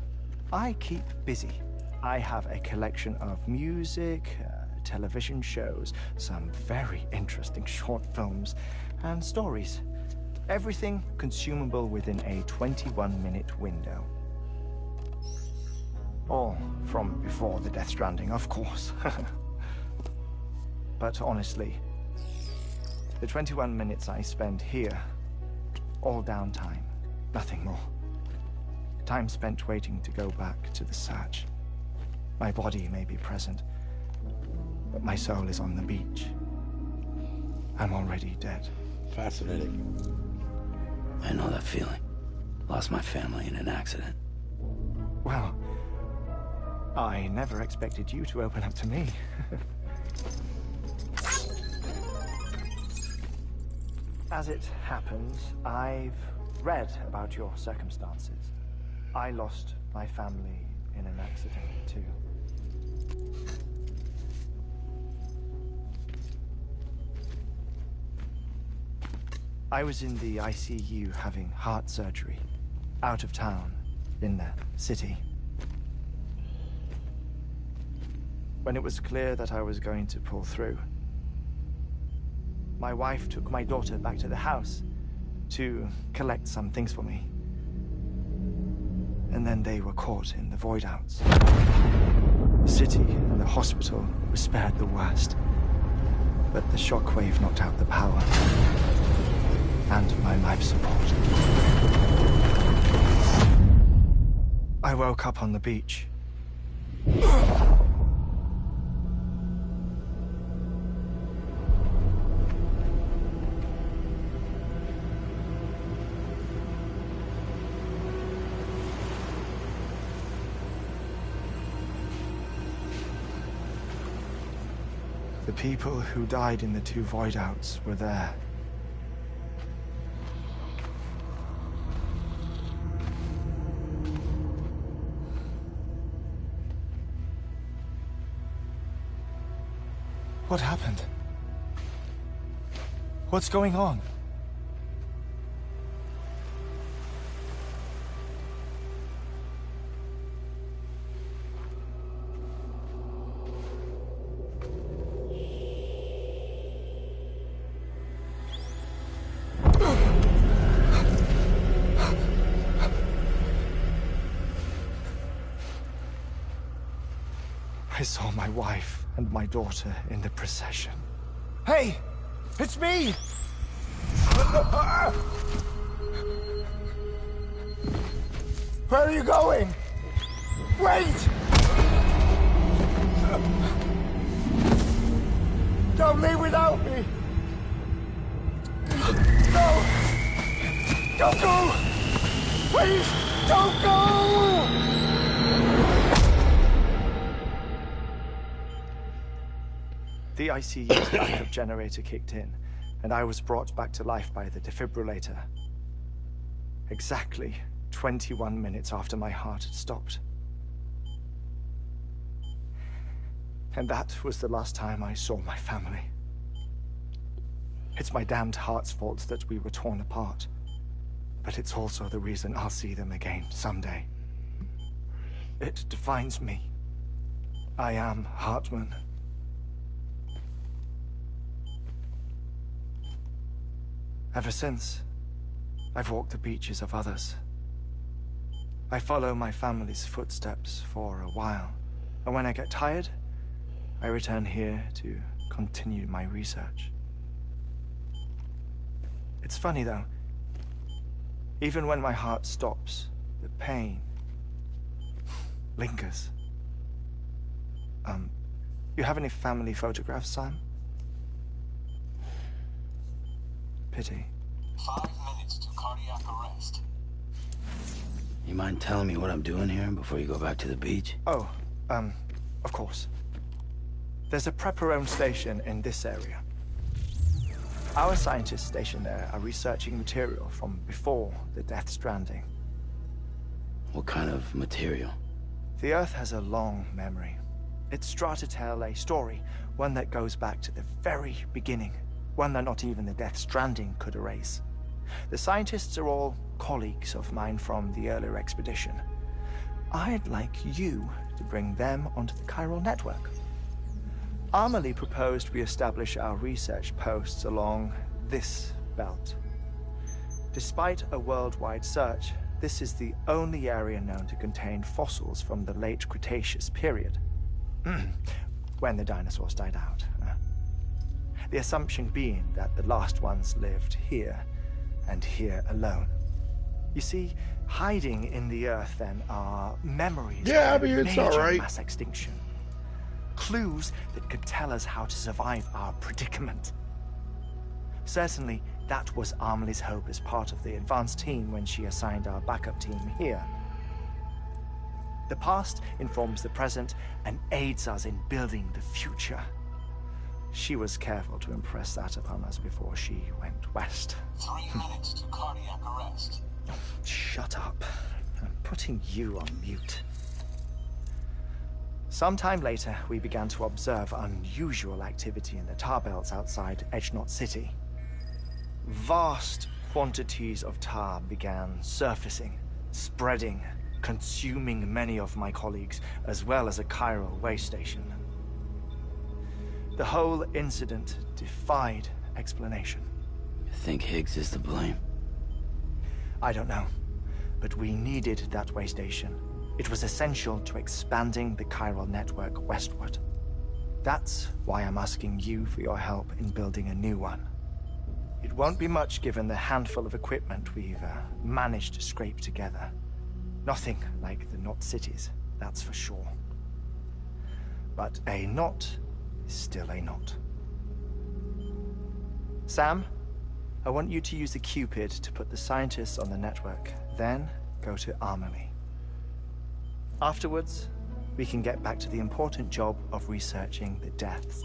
I keep busy. I have a collection of music, television shows, some very interesting short films, and stories. Everything consumable within a 21-minute window. All from before the Death Stranding, of course. But honestly, the 21 minutes I spend here, all downtime, nothing more. Time spent waiting to go back to the search. My body may be present, but my soul is on the beach. I'm already dead. Fascinating. I know that feeling. Lost my family in an accident. Well, I never expected you to open up to me. As it happens, I've read about your circumstances. I lost my family in an accident, too. I was in the ICU having heart surgery, out of town, in the city. When it was clear that I was going to pull through, my wife took my daughter back to the house to collect some things for me. And then they were caught in the void outs. The city and the hospital were spared the worst, but the shockwave knocked out the power and my life support. I woke up on the beach. The people who died in the two void outs were there. What happened? What's going on? I saw my wife and my daughter in the procession. Hey! It's me! Where are you going? Wait! Don't leave without me! No! Don't go! Please, don't go! The ICU's backup generator kicked in, and I was brought back to life by the defibrillator. Exactly 21 minutes after my heart had stopped. And that was the last time I saw my family. It's my damned heart's fault that we were torn apart, but it's also the reason I'll see them again someday. It defines me. I am Hartman. Ever since, I've walked the beaches of others. I follow my family's footsteps for a while, and when I get tired, I return here to continue my research. It's funny though, even when my heart stops, the pain lingers. You have any family photographs, Sam? Pity. 5 minutes to cardiac arrest. You mind telling me what I'm doing here before you go back to the beach? Oh, of course. There's a prep-your-own station in this area. Our scientists stationed there are researching material from before the Death Stranding. What kind of material? The Earth has a long memory. It's trying to tell a story, one that goes back to the very beginning, one that not even the Death Stranding could erase. The scientists are all colleagues of mine from the earlier expedition. I'd like you to bring them onto the chiral network. Amelie proposed we establish our research posts along this belt. Despite a worldwide search, this is the only area known to contain fossils from the late Cretaceous period, when the dinosaurs died out. The assumption being that the last ones lived here, and here alone. You see, hiding in the Earth then are memories of a it's major alright. mass extinction. Clues that could tell us how to survive our predicament. Certainly, that was Amelie's hope as part of the advanced team when she assigned our backup team here. The past informs the present and aids us in building the future. She was careful to impress that upon us before she went west. 3 minutes to cardiac arrest. Shut up. I'm putting you on mute. Sometime later, we began to observe unusual activity in the tar belts outside Edgenot City. Vast quantities of tar began surfacing, spreading, consuming many of my colleagues, as well as a chiral way station. The whole incident defied explanation. You think Higgs is to blame? I don't know, but we needed that way station. It was essential to expanding the chiral network westward. That's why I'm asking you for your help in building a new one. It won't be much given the handful of equipment we've managed to scrape together. Nothing like the knot cities, that's for sure. But a knot is still a knot. Sam, I want you to use the Cupid to put the scientists on the network, then go to Amelie. Afterwards, we can get back to the important job of researching the deaths.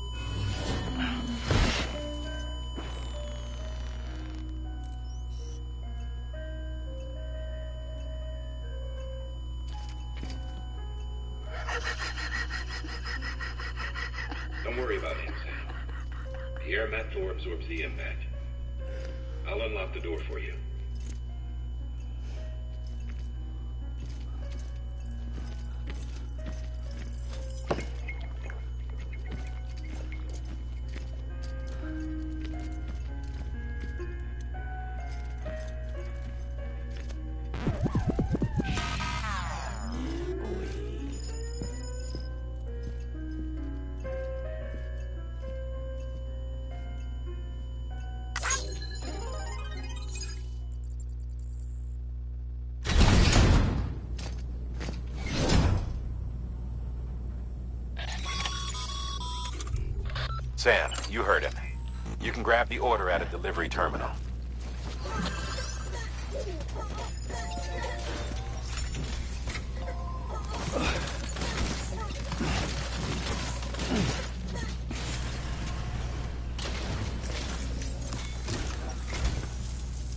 Don't worry about him, Sam. The air mat floor absorbs the impact. I'll unlock the door for you. Sam, you heard him. You can grab the order at a delivery terminal.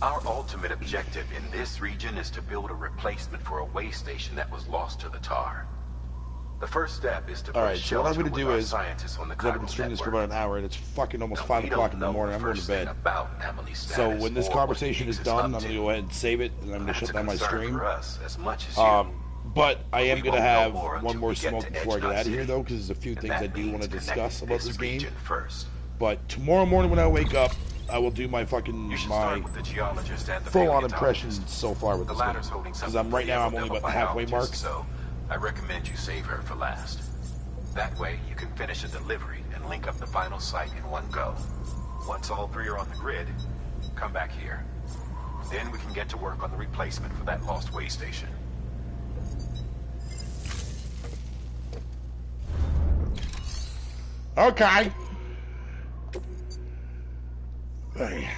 Our ultimate objective in this region is to build a replacement for a way station that was lost to the tar. The first step is to put a Alright, so what I'm shelter going to with do our is, scientists on the because I've been chiral streaming this for network. about an hour, and it's fucking almost Now, 5 we o'clock don't in the know morning, I'm going to first thing bed. about Amelie's So status when this or what conversation Higgs is done, I'm up going to to. go ahead and save it, and I'm going to That's shut a down my concern stream. for us as much as you. But I am We going to won't know have more one until more we get smoke to before I get Edgenot out of here, City. though, because there's a few And things I that do want to means discuss connecting about this game. region first. But tomorrow morning when I wake up, I will do my fucking, You should my start with the geologist and the full-on paleontologist. impressions so far with The this game. latter's holding Because something right now I'm for only about the halfway mark. So I recommend you save her for last. That way you can finish a delivery and link up the final site in one go. Once all three are on the grid, come back here. Then we can get to work on the replacement for that lost way station. Okay. Hey.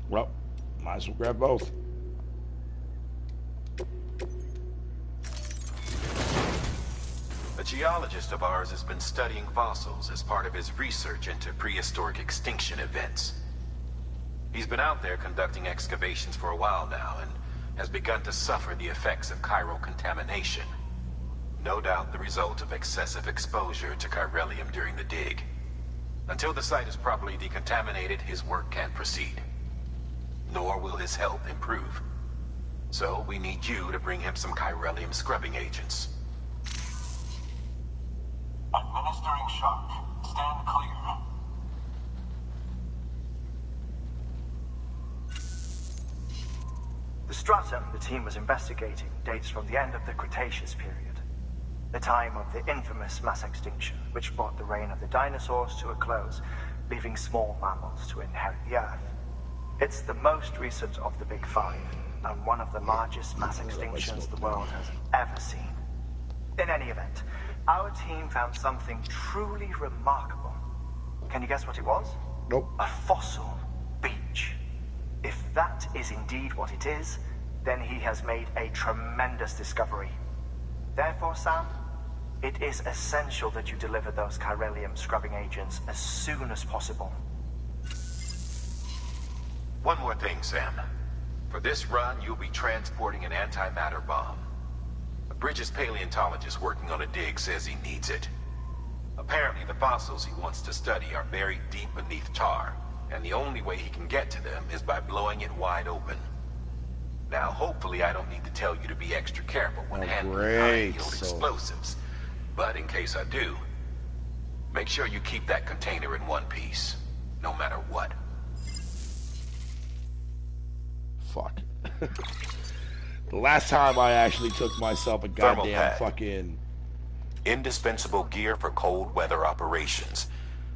Well, might as well grab both. The geologist of ours has been studying fossils as part of his research into prehistoric extinction events. He's been out there conducting excavations for a while now and has begun to suffer the effects of chiral contamination. No doubt the result of excessive exposure to chiralium during the dig. Until the site is properly decontaminated, his work can't proceed. Nor will his health improve. So we need you to bring him some chiralium scrubbing agents. Administering shock. Stand clear. The stratum the team was investigating dates from the end of the Cretaceous period, the time of the infamous mass extinction, which brought the reign of the dinosaurs to a close, leaving small mammals to inherit the Earth. It's the most recent of the Big Five, and one of the largest mass extinctions the world has ever seen. In any event, our team found something truly remarkable. Can you guess what it was? Nope. A fossil beach. If that is indeed what it is, then he has made a tremendous discovery. Therefore, Sam, it is essential that you deliver those chiralium scrubbing agents as soon as possible. One more thing, Sam. For this run, you'll be transporting an antimatter bomb. A Bridges paleontologist working on a dig says he needs it. Apparently, the fossils he wants to study are buried deep beneath tar, and the only way he can get to them is by blowing it wide open. Now, hopefully I don't need to tell you to be extra careful when handling high-yield explosives. But in case I do, make sure you keep that container in one piece, no matter what. Fuck. The last time I actually took myself a goddamn Thermal fucking... Indispensable gear for cold weather operations.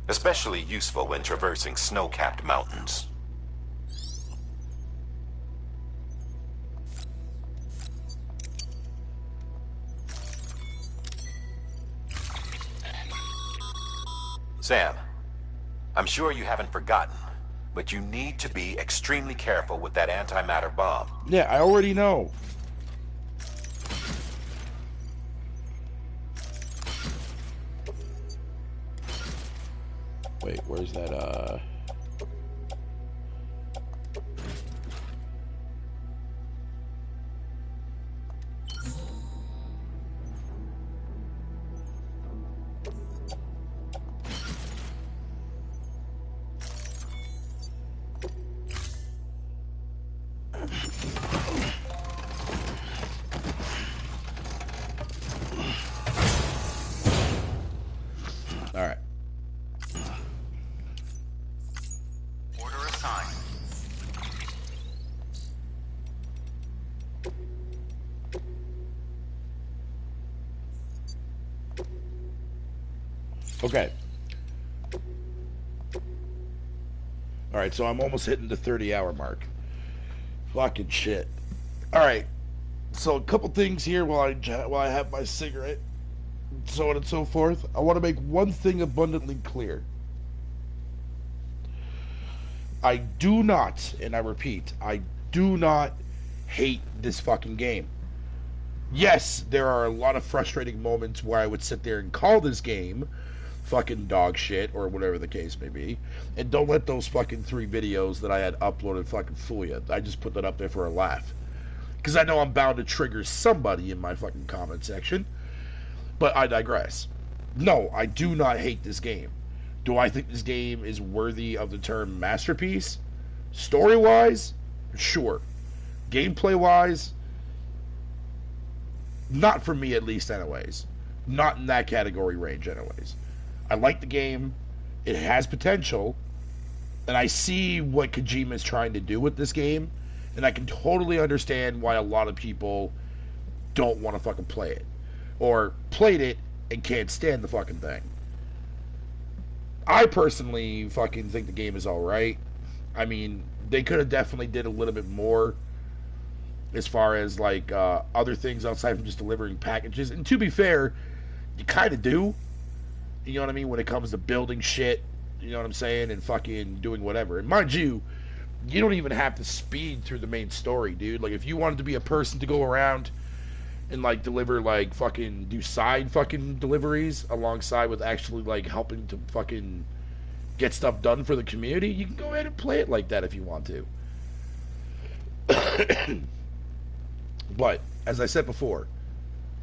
Especially useful when traversing snow-capped mountains. Sam, I'm sure you haven't forgotten, but you need to be extremely careful with that antimatter bomb. Yeah, I already know. Wait, where's that, all right. Order assigned. Okay. All right, so I'm almost hitting the 30-hour mark. Fucking shit. All right. So a couple things here while I have my cigarette, so on and so forth. I want to make one thing abundantly clear. I do not, and I repeat, I do not hate this fucking game. Yes, there are a lot of frustrating moments where I would sit there and call this game fucking dog shit, or whatever the case may be, and don't let those fucking 3 videos that I had uploaded fucking fool you. I just put that up there for a laugh. Because I know I'm bound to trigger somebody in my fucking comment section. But I digress. No, I do not hate this game. Do I think this game is worthy of the term masterpiece? Story-wise? Sure. Gameplay-wise? Not for me, at least, anyways. Not in that category range, anyways. I like the game. It has potential. And I see what Kojima's trying to do with this game. And I can totally understand why a lot of people don't want to fucking play it. Or played it and can't stand the fucking thing. I personally fucking think the game is alright. I mean, they could have definitely did a little bit more as far as, like, other things outside from just delivering packages. And to be fair, you kind of do. You know what I mean? When it comes to building shit, you know what I'm saying? And fucking doing whatever. And mind you, you don't even have to speed through the main story, dude. Like, if you wanted to be a person to go around and like deliver like fucking do side fucking deliveries alongside with actually like helping to fucking get stuff done for the community, you can go ahead and play it like that if you want to. But as I said before,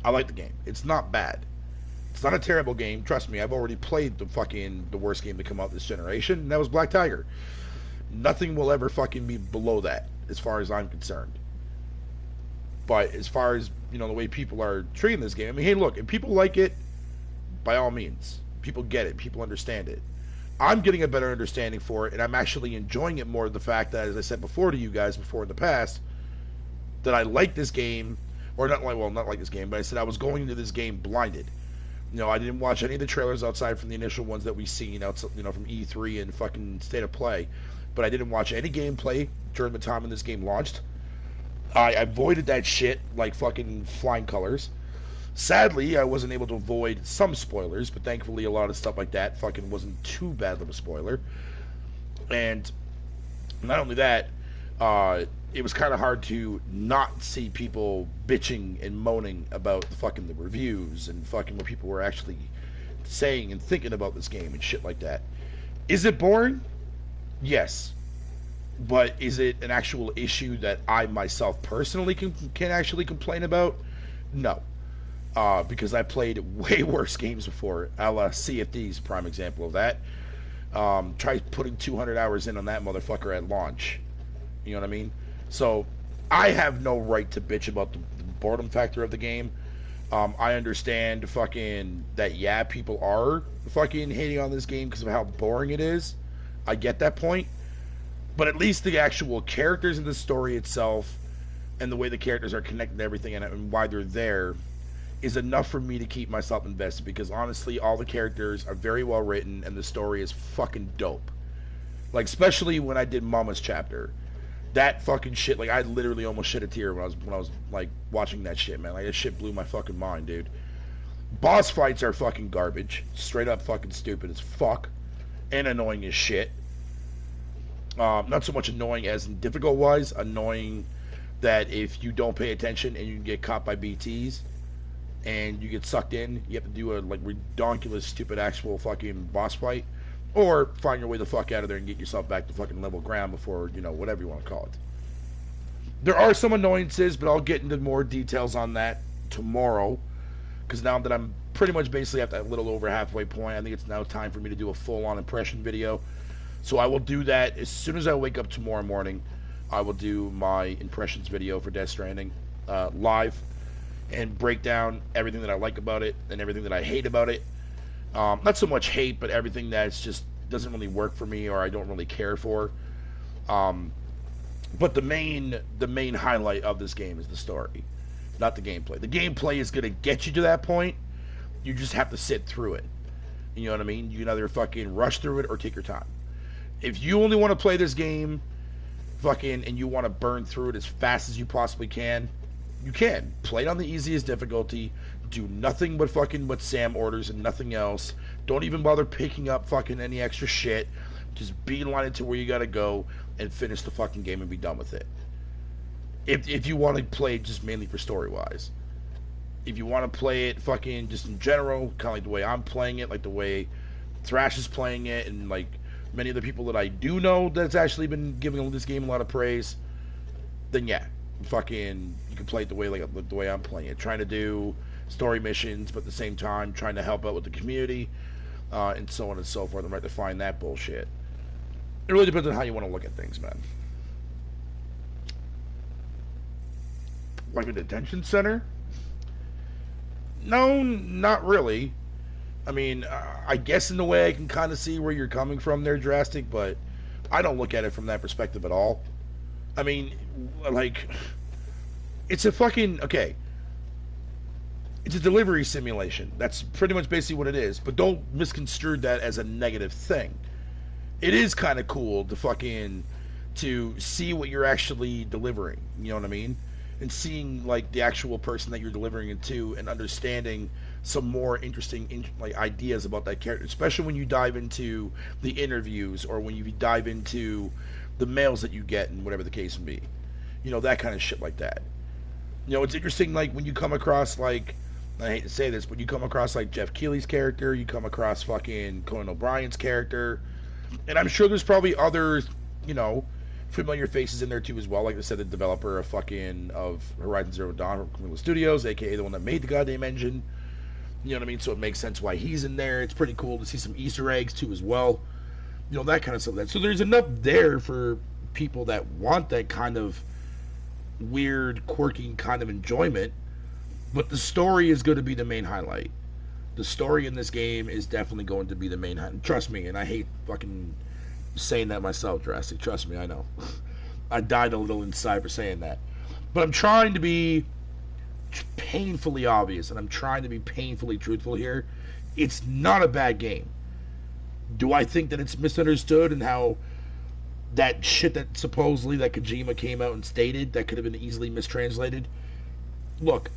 I like the game. It's not bad. It's not a terrible game. Trust me, I've already played the worst game to come out this generation, and that was Black Tiger. Nothing will ever fucking be below that, as far as I'm concerned. But as far as, you know, the way people are treating this game, I mean, hey, look, if people like it, by all means, people get it, people understand it. I'm getting a better understanding for it, and I'm actually enjoying it more. The fact that, as I said before to you guys before in the past, that I like this game, or not like this game, but I said I was going into this game blinded. You know, I didn't watch any of the trailers outside from the initial ones that we seen outside, you know, from E3 and fucking State of Play. But I didn't watch any gameplay during the time when this game launched. I avoided that shit like fucking flying colors. Sadly, I wasn't able to avoid some spoilers, but thankfully a lot of stuff like that fucking wasn't too bad of a spoiler. And not only that, it was kind of hard to not see people bitching and moaning about the reviews and fucking what people were actually saying and thinking about this game and shit like that. Is it boring? Yes. But is it an actual issue that I myself personally can actually complain about? No. Because I played way worse games before. A la Sea of Thieves, prime example of that. Try putting 200 hours in on that motherfucker at launch. You know what I mean? So, I have no right to bitch about the boredom factor of the game. I understand fucking that, yeah, people are fucking hating on this game because of how boring it is. I get that point. But at least the actual characters in the story itself and the way the characters are connected to everything and why they're there is enough for me to keep myself invested, because honestly, all the characters are very well written and the story is fucking dope. Like, especially when I did Mama's chapter. That fucking shit, like, I literally almost shed a tear when I was like watching that shit, man. Like, that shit blew my fucking mind, dude. Boss fights are fucking garbage. Straight up fucking stupid as fuck. And annoying as shit. Not so much annoying as in difficult wise, annoying that if you don't pay attention and you get caught by BTs and you get sucked in, you have to do a like ridiculous, stupid actual fucking boss fight, or find your way the fuck out of there and get yourself back to fucking level ground before, you know, whatever you want to call it. There are some annoyances, but I'll get into more details on that tomorrow, because now that I'm pretty much basically at that little over halfway point, I think it's now time for me to do a full-on impression video. So I will do that as soon as I wake up tomorrow morning. I will do my impressions video for Death Stranding live and break down everything that I like about it and everything that I hate about it. Not so much hate, but everything that's just doesn't really work for me or I don't really care for. But the main highlight of this game is the story, not the gameplay. The gameplay is going to get you to that point. You just have to sit through it. You know what I mean? You can either fucking rush through it or take your time. If you only want to play this game fucking and you want to burn through it as fast as you possibly can, you can. Play it on the easiest difficulty. Do nothing but fucking what Sam orders and nothing else. Don't even bother picking up fucking any extra shit. Just beeline it to where you gotta go and finish the fucking game and be done with it. If you want to play it just mainly for story-wise. If you want to play it fucking just in general, kind of like the way I'm playing it, like the way Thrash is playing it, and like many of the people that I do know that's actually been giving this game a lot of praise, then yeah, fucking you can play it the way I'm playing it. Trying to do story missions, but at the same time trying to help out with the community, and so on and so forth. I'm right to find that bullshit. It really depends on how you want to look at things, man. Like a detention center? No, not really. I mean, I guess in a way I can kind of see where you're coming from there, Drastic, but I don't look at it from that perspective at all. I mean, like, it's a fucking, okay, it's a delivery simulation. That's pretty much basically what it is, but don't misconstrue that as a negative thing. It is kind of cool to see what you're actually delivering, you know what I mean? And seeing, like, the actual person that you're delivering it to and understanding some more interesting like ideas about that character, especially when you dive into the interviews or when you dive into the mails that you get and whatever the case may be. You know, that kind of shit like that. You know, it's interesting, like, when you come across, like, I hate to say this, but you come across, like, Jeff Keighley's character, you come across fucking Conan O'Brien's character, and I'm sure there's probably other, you know, familiar faces in there too as well. Like I said, the developer of Horizon Zero Dawn from Camilla Studios, aka the one that made the goddamn engine. You know what I mean? So it makes sense why he's in there. It's pretty cool to see some Easter eggs too as well. You know, that kind of stuff. So there's enough there for people that want that kind of weird, quirky kind of enjoyment. But the story is going to be the main highlight. The story in this game is definitely going to be the main highlight. Trust me, and I hate fucking saying that myself, Drastic. Trust me, I know. I died a little inside for saying that. But I'm trying to be painfully obvious, and I'm trying to be painfully truthful here. It's not a bad game. Do I think that it's misunderstood and how that shit that supposedly that Kojima came out and stated that could have been easily mistranslated? Look,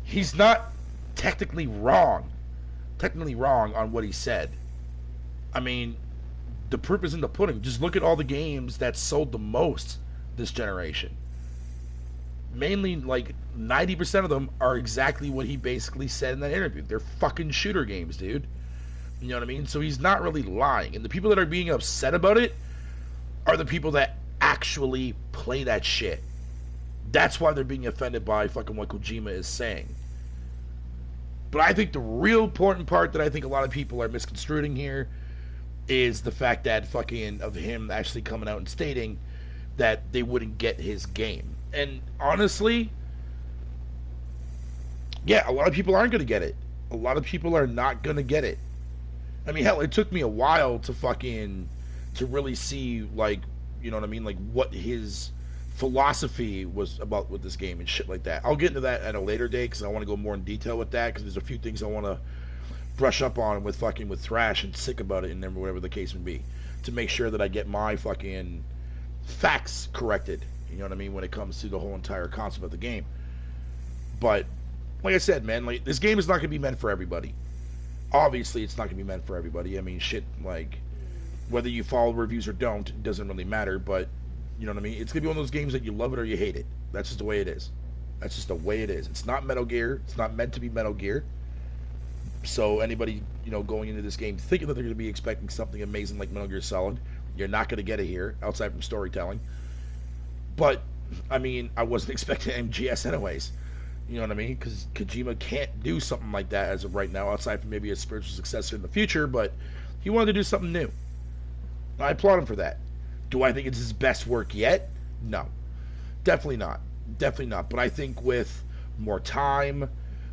he's not technically wrong on what he said. I mean, the proof is in the pudding. Just look at all the games that sold the most this generation. Mainly, like, 90% of them are exactly what he basically said in that interview. They're fucking shooter games, dude. You know what I mean? So he's not really lying. And the people that are being upset about it are the people that actually play that shit. That's why they're being offended by fucking what Kojima is saying. But I think the real important part that I think a lot of people are misconstruing here is the fact that fucking of him actually coming out and stating that they wouldn't get his game. And honestly, yeah, a lot of people aren't going to get it. A lot of people are not going to get it. I mean, hell, it took me a while to really see, like, you know what I mean, like what his philosophy was about with this game and shit like that. I'll get into that at a later date because I want to go more in detail with that because there's a few things I want to brush up on with Thrash and sick about it and then whatever the case may be to make sure that I get my fucking facts corrected. You know what I mean, when it comes to the whole entire concept of the game. But like I said, man, like this game is not going to be meant for everybody. Obviously, it's not going to be meant for everybody. I mean, shit, like whether you follow reviews or don't, it doesn't really matter. But you know what I mean. It's going to be one of those games that you love it or you hate it. That's just the way it is. That's just the way it is. It's not Metal Gear. It's not meant to be Metal Gear. So anybody, you know, going into this game thinking that they're going to be expecting something amazing like Metal Gear Solid, you're not going to get it here outside from storytelling. But, I mean, I wasn't expecting MGS anyways. You know what I mean? Because Kojima can't do something like that as of right now, outside from maybe a spiritual successor in the future, but he wanted to do something new. I applaud him for that. Do I think it's his best work yet? No. Definitely not. Definitely not. But I think with more time,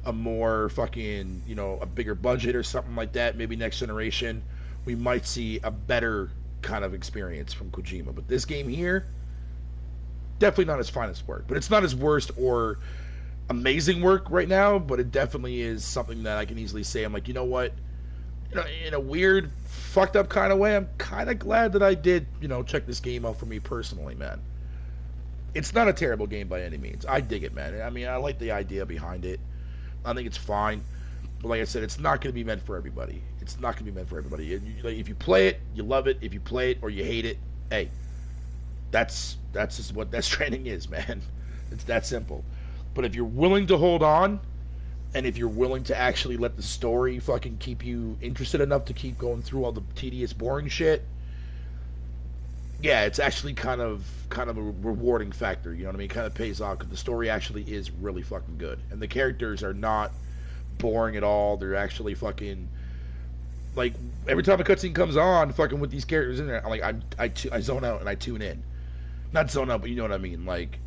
a more fucking, you know, a bigger budget or something like that, maybe next generation, we might see a better kind of experience from Kojima. But this game here, definitely not his finest work, but it's not his worst or amazing work right now, but it definitely is something that I can easily say, I'm like, you know what, you know, in a weird, fucked up kind of way, I'm kind of glad that I did, you know, check this game out for me personally, man. It's not a terrible game by any means. I dig it, man. I mean, I like the idea behind it. I think it's fine. But like I said, it's not going to be meant for everybody. It's not going to be meant for everybody. If you play it, you love it. If you play it or you hate it, hey, that's just what Death Stranding is, man. It's that simple. But if you're willing to hold on, and if you're willing to actually let the story fucking keep you interested enough to keep going through all the tedious, boring shit, yeah, it's actually kind of a rewarding factor. You know what I mean? It kind of pays off because the story actually is really fucking good, and the characters are not boring at all. They're actually fucking, like, every time a cutscene comes on, fucking with these characters in there, I'm like, I zone out and I tune in. Not zone out, but you know what I mean. Like,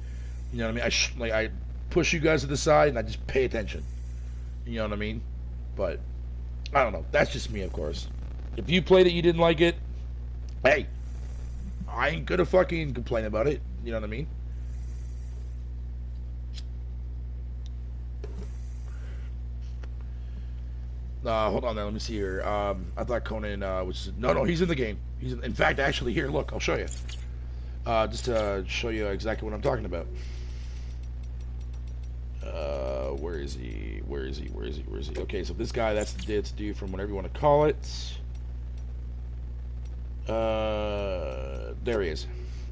you know what I mean? I push you guys to the side and I just pay attention. You know what I mean? But I don't know. That's just me, of course. If you played it, you didn't like it, hey, I ain't gonna fucking complain about it. You know what I mean? Hold on there. Let me see here. I thought Conan was... No, he's in the game. In fact, actually, here, look, I'll show you. Just to show you exactly what I'm talking about. Where is he? Okay, so this guy, that's the dude from whatever you want to call it. There he is.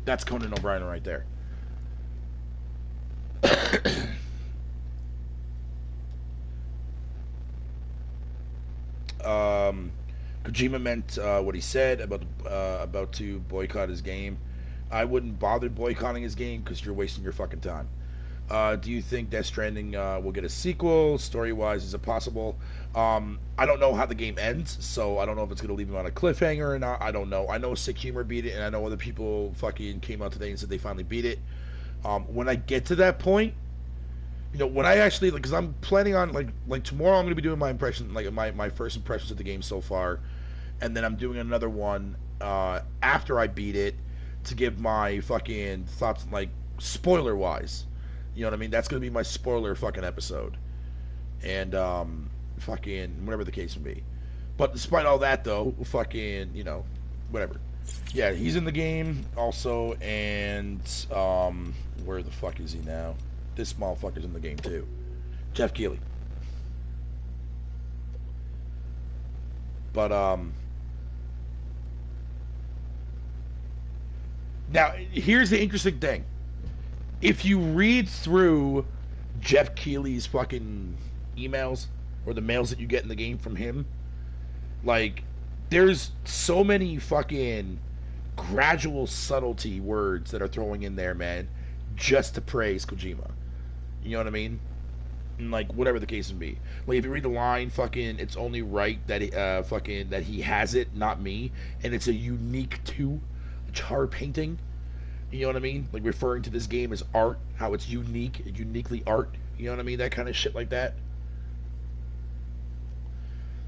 That's Conan O'Brien right there. Kojima meant what he said about to boycott his game. I wouldn't bother boycotting his game because you're wasting your fucking time. Do you think Death Stranding will get a sequel? Story-wise, is it possible? I don't know how the game ends, so I don't know if it's going to leave him on a cliffhanger or not. I don't know. I know Sick Humor beat it, and I know other people fucking came out today and said they finally beat it. When I get to that point, when I actually, because I'm planning on, like tomorrow I'm going to be doing my impression, like my first impressions of the game so far, and then I'm doing another one after I beat it to give my fucking thoughts, like, spoiler-wise. You know what I mean? That's going to be my spoiler fucking episode. And, fucking, whatever the case may be. But despite all that, though, fucking, whatever. Yeah, he's in the game also, and, where the fuck is he now? This motherfucker's in the game, too. Jeff Keighley. But, now, here's the interesting thing. If you read through Jeff Keighley's fucking emails, or the mails that you get in the game from him, like, there's so many fucking gradual subtlety words that are throwing in there, man, just to praise Kojima. You know what I mean? And, like, whatever the case may be. Like, if you read the line, fucking, it's only right that that he has it, not me, and it's a unique to tar painting. You know what I mean? Like, referring to this game as art, how it's uniquely art. You know what I mean? That kind of shit like that.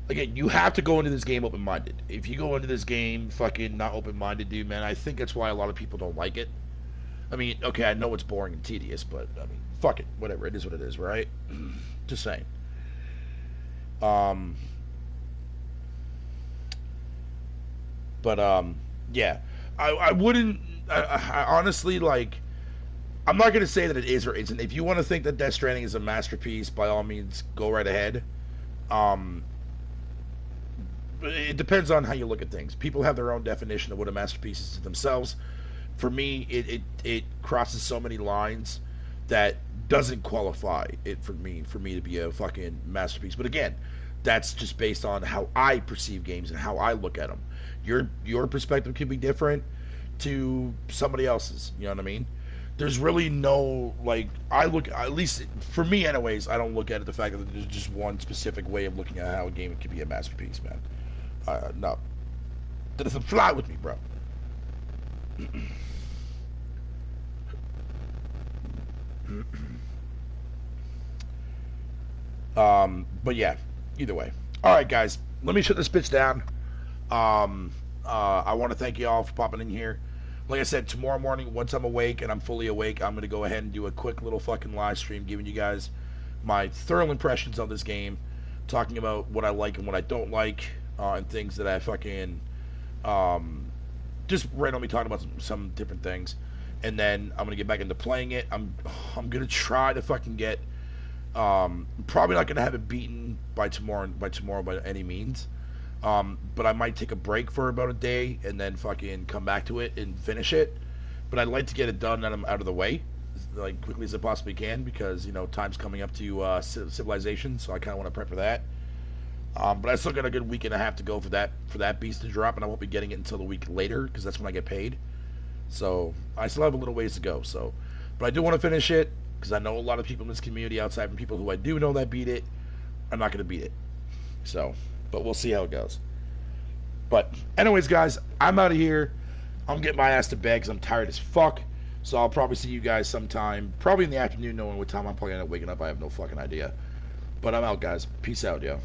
Again, you have to go into this game open-minded. If you go into this game fucking not open-minded, dude, man, I think that's why a lot of people don't like it. I mean, okay, I know it's boring and tedious, but, I mean, fuck it. Whatever. It is what it is, right? Just saying. Yeah. I wouldn't... I honestly, like... I'm not going to say that it is or isn't. If you want to think that Death Stranding is a masterpiece, by all means, go right ahead. It depends on how you look at things. People have their own definition of what a masterpiece is to themselves. For me, it crosses so many lines that doesn't qualify it for me to be a fucking masterpiece. But again, that's just based on how I perceive games and how I look at them. Your perspective could be different to somebody else's. You know what I mean? There's really no, like, at least for me anyways, I don't look at it the fact that there's just one specific way of looking at how a game can be a masterpiece, man. No. That doesn't fly with me, bro. But yeah, either way. Alright, guys, let me shut this bitch down. I want to thank you all for popping in here. Like I said, tomorrow morning, once I'm awake and I'm fully awake, I'm going to go ahead and do a quick little fucking live stream giving you guys my thorough impressions of this game, talking about what I like and what I don't like, and things that I fucking, just randomly talking about some different things. And then I'm going to get back into playing it. I'm going to try to fucking get, probably not going to have it beaten by tomorrow by any means. But I might take a break for about a day and then fucking come back to it and finish it. But I'd like to get it done and I'm out of the way, like, quickly as I possibly can, because, time's coming up to Civilization, so I kind of want to prep for that. But I still got a good week and a half to go for that beast to drop, and I won't be getting it until the week later, because that's when I get paid. So I still have a little ways to go. But I do want to finish it, because I know a lot of people in this community, outside from people who I do know that beat it, are not going to beat it. But we'll see how it goes. But anyways, guys, I'm out of here. I'm getting my ass to bed because I'm tired as fuck. So I'll probably see you guys sometime, probably in the afternoon, knowing what time I'm probably end up waking up. I have no fucking idea. But I'm out, guys. Peace out, yo.